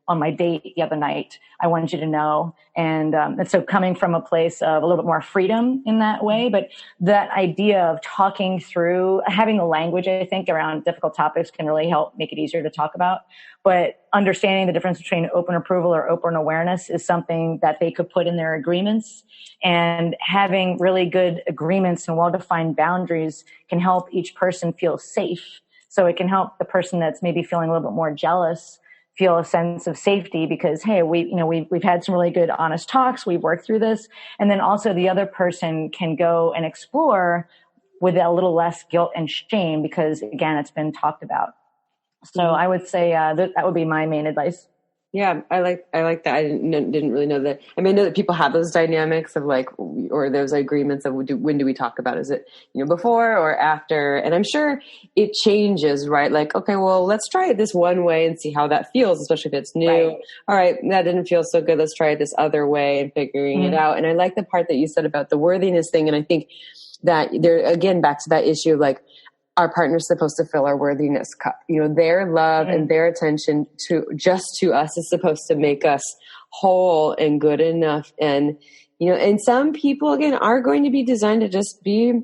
Speaker 8: on my date the other night. I wanted you to know. And so coming from a place of a little bit more freedom in that way, but that idea of talking through, having a language, I think, around difficult topics can really help make it easier to talk about. But understanding the difference between open approval or open awareness is something that they could put in their agreements. And having really good agreements and well-defined boundaries can help each person feel safe. So it can help the person that's maybe feeling a little bit more jealous feel a sense of safety because, hey, we've had some really good, honest talks. We've worked through this. And then also the other person can go and explore with a little less guilt and shame because, again, it's been talked about. So I would say that would be my main advice.
Speaker 6: Yeah, I like that. I didn't really know that. I mean, I know that people have those dynamics of or those agreements of when do we talk about? Is it, before or after? And I'm sure it changes, right? Like, okay, well, let's try it this one way and see how that feels, especially if it's new. Right. All right, that didn't feel so good. Let's try it this other way and figuring it out. And I like the part that you said about the worthiness thing. And I think that there, again, back to that issue of our partner's supposed to fill our worthiness cup. Their love and their attention to us is supposed to make us whole and good enough. And, and some people, again, are going to be designed to just be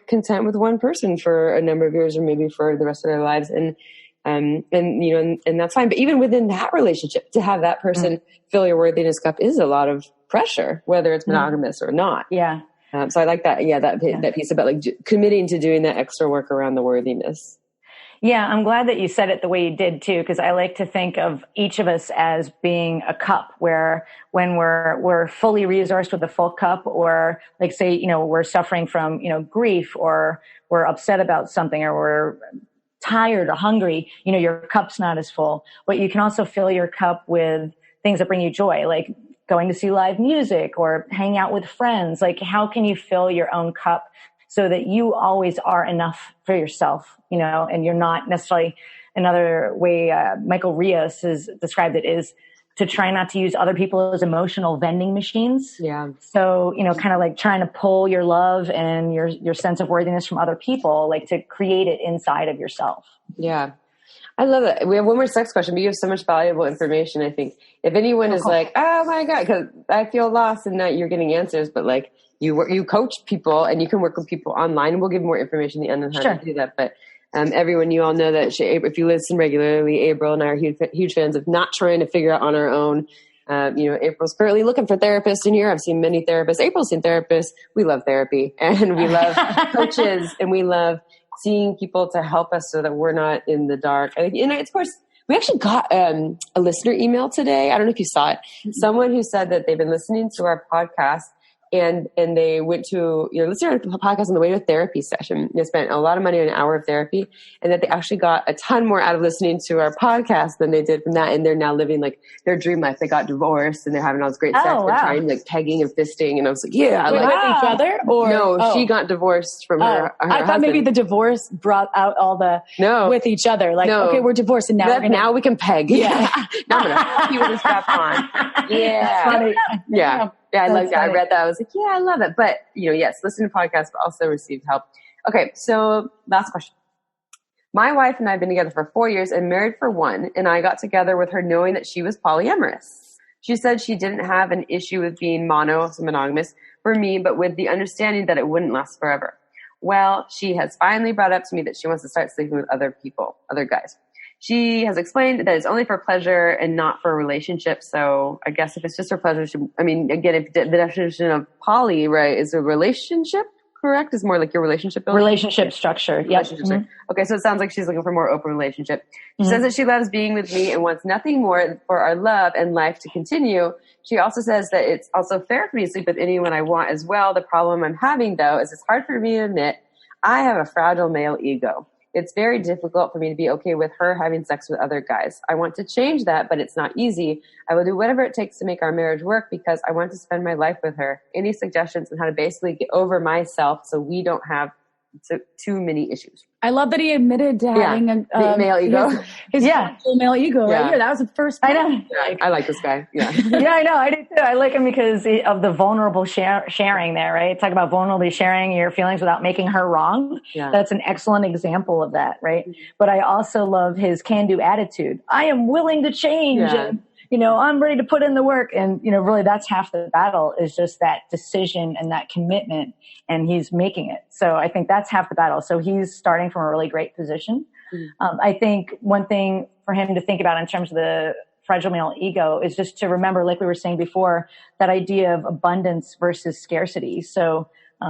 Speaker 6: content with one person for a number of years or maybe for the rest of their lives. And that's fine. But even within that relationship, to have that person fill your worthiness cup is a lot of pressure, whether it's monogamous or not.
Speaker 8: Yeah.
Speaker 6: So I like that. Yeah, that piece about committing to doing that extra work around the worthiness.
Speaker 8: Yeah, I'm glad that you said it the way you did too, because I like to think of each of us as being a cup where when we're fully resourced with a full cup, or like say, we're suffering from, grief, or we're upset about something, or we're tired or hungry, your cup's not as full. But you can also fill your cup with things that bring you joy, like going to see live music or hang out with friends. Like, how can you fill your own cup so that you always are enough for yourself, and you're not necessarily, another way Michael Rios has described it is to try not to use other people as emotional vending machines.
Speaker 6: Yeah.
Speaker 8: So, kind of like trying to pull your love and your sense of worthiness from other people, like to create it inside of yourself.
Speaker 6: Yeah. I love it. We have one more sex question, but you have so much valuable information. I think if anyone is like, oh my God, because I feel lost and that you're getting answers, but like you coach people and you can work with people online. We'll give more information at the end on how to do that. But everyone, you all know that if you listen regularly, April and I are huge fans of not trying to figure out on our own. April's currently looking for therapists in here. I've seen many therapists. April's seen therapists. We love therapy and we love coaches and we love seeing people to help us so that we're not in the dark. And of course, we actually got a listener email today. I don't know if you saw it. Someone who said that they've been listening to our podcast and they went to, listening to the podcast on the way to a therapy session. They spent a lot of money on an hour of therapy, and that they actually got a ton more out of listening to our podcast than they did from that. And they're now living like their dream life. They got divorced and they're having all this great sex. They're trying like pegging and fisting. And I was like, yeah.
Speaker 5: With each other? Or
Speaker 6: no, she got divorced from her
Speaker 5: I thought
Speaker 6: husband.
Speaker 5: maybe the divorce brought out all the with each other. Like, okay, we're divorced and now
Speaker 6: we can peg.
Speaker 5: Yeah.
Speaker 6: Now I'm going to help you with this stuff on. Yeah.
Speaker 5: That's funny.
Speaker 6: Yeah. Yeah, I like that. I read that. I was like, yeah, I love it. But, yes, listen to podcasts, but also receive help. Okay, so last question. My wife and I have been together for 4 years and married for 1, and I got together with her knowing that she was polyamorous. She said she didn't have an issue with being monogamous for me, but with the understanding that it wouldn't last forever. Well, she has finally brought up to me that she wants to start sleeping with other people, other guys. She has explained that it's only for pleasure and not for a relationship. So I guess if it's just for pleasure, again, if the definition of poly, right, is a relationship, correct? Is more like your relationship building?
Speaker 8: Relationship structure. Yep.
Speaker 6: Mm-hmm. Okay, so it sounds like she's looking for a more open relationship. She says that she loves being with me and wants nothing more for our love and life to continue. She also says that it's also fair for me to sleep with anyone I want as well. The problem I'm having, though, is it's hard for me to admit I have a fragile male ego. It's very difficult for me to be okay with her having sex with other guys. I want to change that, but it's not easy. I will do whatever it takes to make our marriage work because I want to spend my life with her. Any suggestions on how to basically get over myself so we don't have too many issues?
Speaker 5: I love that he admitted to having a
Speaker 6: male ego.
Speaker 5: His male ego right here. That was the first part.
Speaker 8: I know.
Speaker 6: I like this guy. Yeah.
Speaker 8: Yeah, I know. I do too. I like him because of the vulnerable sharing there, right? Talk about vulnerably sharing your feelings without making her wrong.
Speaker 6: Yeah.
Speaker 8: That's an excellent example of that, right? But I also love his can-do attitude. I am willing to change.
Speaker 6: Yeah.
Speaker 8: And, I'm ready to put in the work. And, really that's half the battle is just that decision and that commitment. And he's making it. So I think that's half the battle. So he's starting from a really great position. I think one thing for him to think about in terms of the fragile male ego is just to remember, like we were saying before, that idea of abundance versus scarcity. So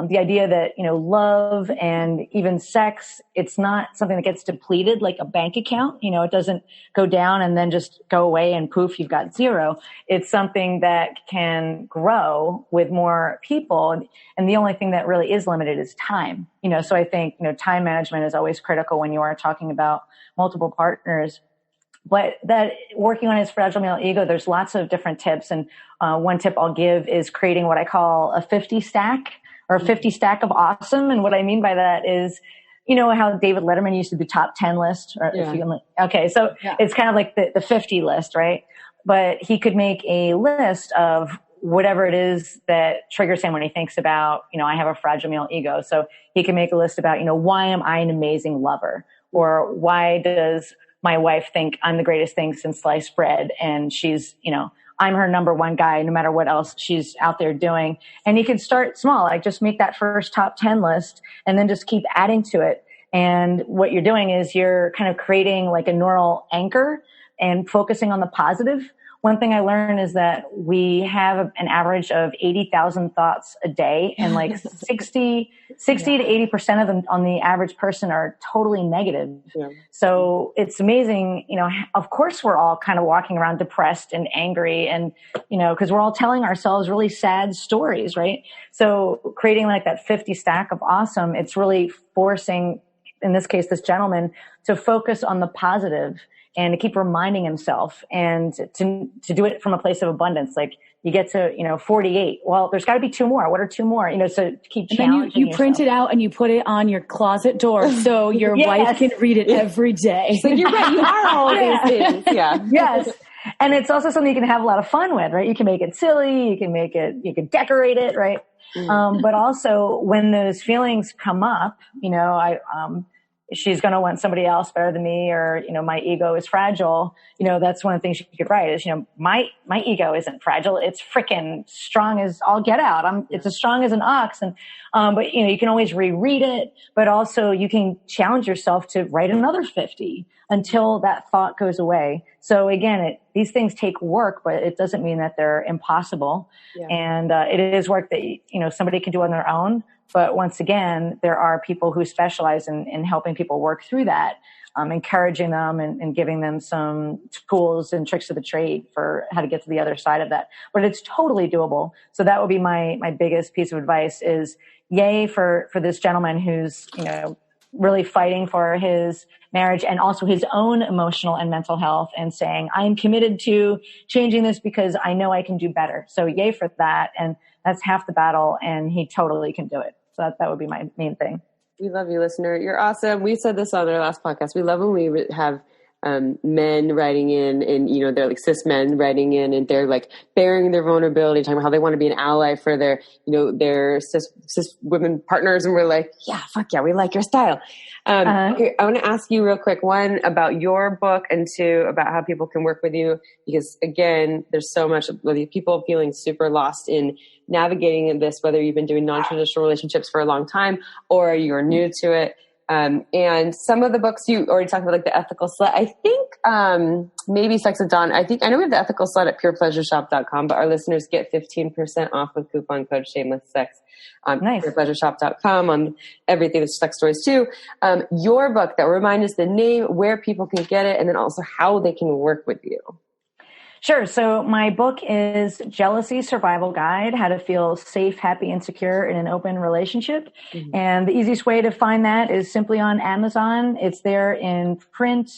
Speaker 8: the idea that, love and even sex, it's not something that gets depleted like a bank account. It doesn't go down and then just go away and poof, you've got zero. It's something that can grow with more people. And the only thing that really is limited is time. So I think, time management is always critical when you are talking about multiple partners. But that working on his fragile male ego, there's lots of different tips. And one tip I'll give is creating what I call a 50 stack. Or a 50 stack of awesome. And what I mean by that is, how David Letterman used to do top 10 list. Okay. So it's kind of like the 50 list, right? But he could make a list of whatever it is that triggers him when he thinks about, I have a fragile male ego. So he can make a list about, why am I an amazing lover? Or why does my wife think I'm the greatest thing since sliced bread? And she's, I'm her number one guy, no matter what else she's out there doing. And you can start small, like just make that first top 10 list and then just keep adding to it. And what you're doing is you're kind of creating like a neural anchor and focusing on the positive. one thing I learned is that we have an average of 80,000 thoughts a day, and like 60 to 80% of them on the average person are totally negative. Yeah. So it's amazing, you know, of course we're all kind of walking around depressed and angry, and, you know, because we're all telling ourselves really sad stories, right? So creating like that 50 stack of awesome, it's really forcing, in this case, this gentleman to focus on the positive and to keep reminding himself, and to do it from a place of abundance. Like, you get to, you know, 48. Well, there's got to be 2 more. What are 2 more? You know, so to keep challenging
Speaker 2: yourself. You print it out and you put it on your closet door so your wife can read it every day.
Speaker 6: So you're right. You are all these things. Yeah.
Speaker 8: Yes. And it's also something you can have a lot of fun with, right? You can make it silly. You can decorate it, right? But also when those feelings come up, you know, she's going to want somebody else better than me, or, you know, my ego is fragile. You know, that's one of the things you could write is, you know, my ego isn't fragile. It's freaking strong as all get out. It's as strong as an ox. And, but, you know, you can always reread it, but also you can challenge yourself to write another 50 until that thought goes away. So again, these things take work, but it doesn't mean that they're impossible. Yeah. And, it is work that, you know, somebody can do on their own. But once again, there are people who specialize in helping people work through that, encouraging them and giving them some tools and tricks of the trade for how to get to the other side of that. But it's totally doable. So that would be my biggest piece of advice is yay for this gentleman who's, you know, really fighting for his marriage and also his own emotional and mental health, and saying, I'm committed to changing this because I know I can do better. So yay for that. And that's half the battle, and he totally can do it. So that would be my main thing.
Speaker 6: We love you, listener. You're awesome. We said this on our last podcast. We love when we have men writing in, and, you know, they're like cis men writing in, and they're like bearing their vulnerability, talking about how they want to be an ally for their, you know, their cis women partners. And we're like, yeah, fuck yeah, we like your style. I want to ask you real quick, 1, about your book, and 2, about how people can work with you. Because again, there's so much of people feeling super lost in navigating this, whether you've been doing non-traditional relationships for a long time or you're new to it. And some of the books you already talked about, like The Ethical Slut. I think, maybe Sex at Dawn. I know we have The Ethical Slut at purepleasureshop.com, but our listeners get 15% off with coupon code SHAMELESSSEX on purepleasureshop.com on everything that's sex stories too. Your book, that remind us the name, where people can get it, and then also how they can work with you.
Speaker 8: Sure. So my book is Jealousy Survival Guide, How to Feel Safe, Happy, and Secure in an Open Relationship. Mm-hmm. And the easiest way to find that is simply on Amazon. It's there in print,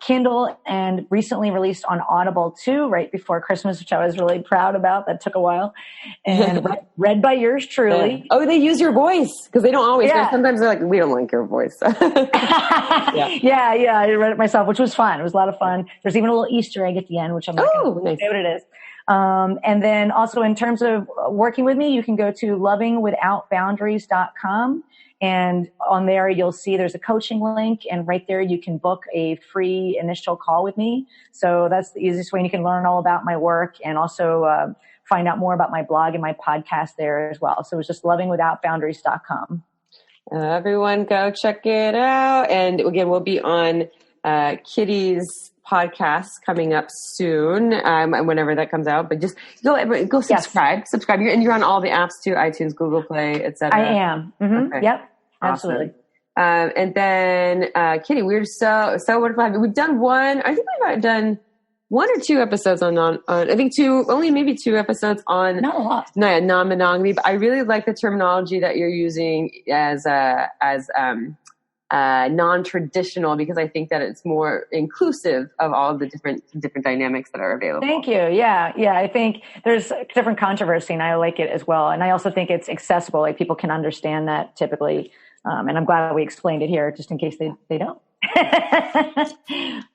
Speaker 8: Kindle, and recently released on Audible too, right before Christmas, which I was really proud about. That took a while. And read by yours truly.
Speaker 6: Yeah. Oh, they use your voice, because they don't always. Yeah. Sometimes they're like, we don't like your voice.
Speaker 8: Yeah. I read it myself, which was fun. It was a lot of fun. There's even a little Easter egg at the end, which I'm not going to say what it is. And then also in terms of working with me, you can go to lovingwithoutboundaries.com. And on there, you'll see there's a coaching link, and right there you can book a free initial call with me. So that's the easiest way. And you can learn all about my work, and also find out more about my blog and my podcast there as well. So it's just lovingwithoutboundaries.com.
Speaker 6: Everyone go check it out. And again, we'll be on Kitty's podcast coming up soon, whenever that comes out. But just go subscribe. Yes. Subscribe. You're on all the apps too, iTunes, Google Play, etc.
Speaker 8: I am. Mm-hmm. Okay. Yep. Awesome. Absolutely.
Speaker 6: And then Kitty, we're so wonderful. We've done one. I think we've done 1 or 2 episodes on I think 2, only maybe 2 episodes on
Speaker 8: not a lot.
Speaker 6: Non-monogamy. But I really like the terminology that you're using as non-traditional, because I think that it's more inclusive of all the different dynamics that are available.
Speaker 8: Thank you. Yeah. I think there's different controversy, and I like it as well. And I also think it's accessible. Like, people can understand that typically. And I'm glad we explained it here, just in case they don't.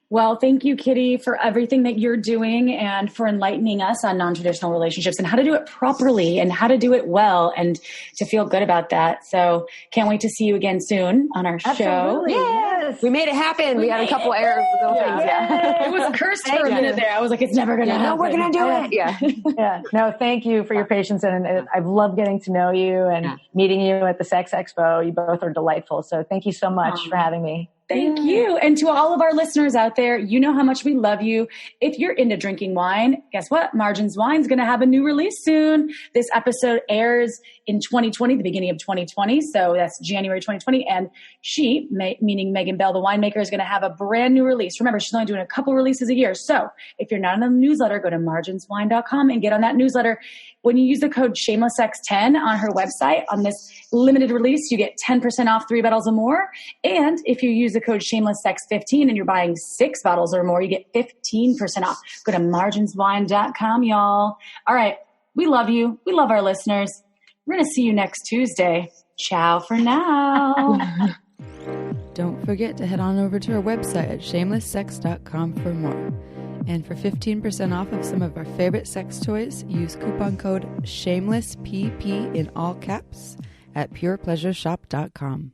Speaker 2: Well, thank you, Kitty, for everything that you're doing, and for enlightening us on non-traditional relationships and how to do it properly and how to do it well, and to feel good about that. So can't wait to see you again soon on our show.
Speaker 8: Yes.
Speaker 6: We made it happen. We had a couple errors.
Speaker 2: It was cursed for a minute there. I was like, it's never going to happen.
Speaker 6: No, we're going to do it.
Speaker 8: Yeah. No, thank you for your patience. And I've loved getting to know you and meeting you at the Sex Expo. You both are delightful. So thank you so much for having me.
Speaker 2: Thank you. And to all of our listeners out there, you know how much we love you. If you're into drinking wine, guess what? Margins Wine's going to have a new release soon. This episode airs in 2020, the beginning of 2020. So that's January 2020. And she, meaning Megan Bell, the winemaker, is going to have a brand new release. Remember, she's only doing a couple releases a year. So if you're not on the newsletter, go to marginswine.com and get on that newsletter. When you use the code SHAMELESSSEX10 on her website on this limited release, you get 10% off 3 bottles or more. And if you use the code SHAMELESSSEX15 and you're buying 6 bottles or more, you get 15% off. Go to marginswine.com, y'all. All right. We love you. We love our listeners. We're going to see you next Tuesday. Ciao for now.
Speaker 1: Don't forget to head on over to our website at shamelesssex.com for more. And for 15% off of some of our favorite sex toys, use coupon code SHAMELESSPP in all caps at purepleasureshop.com.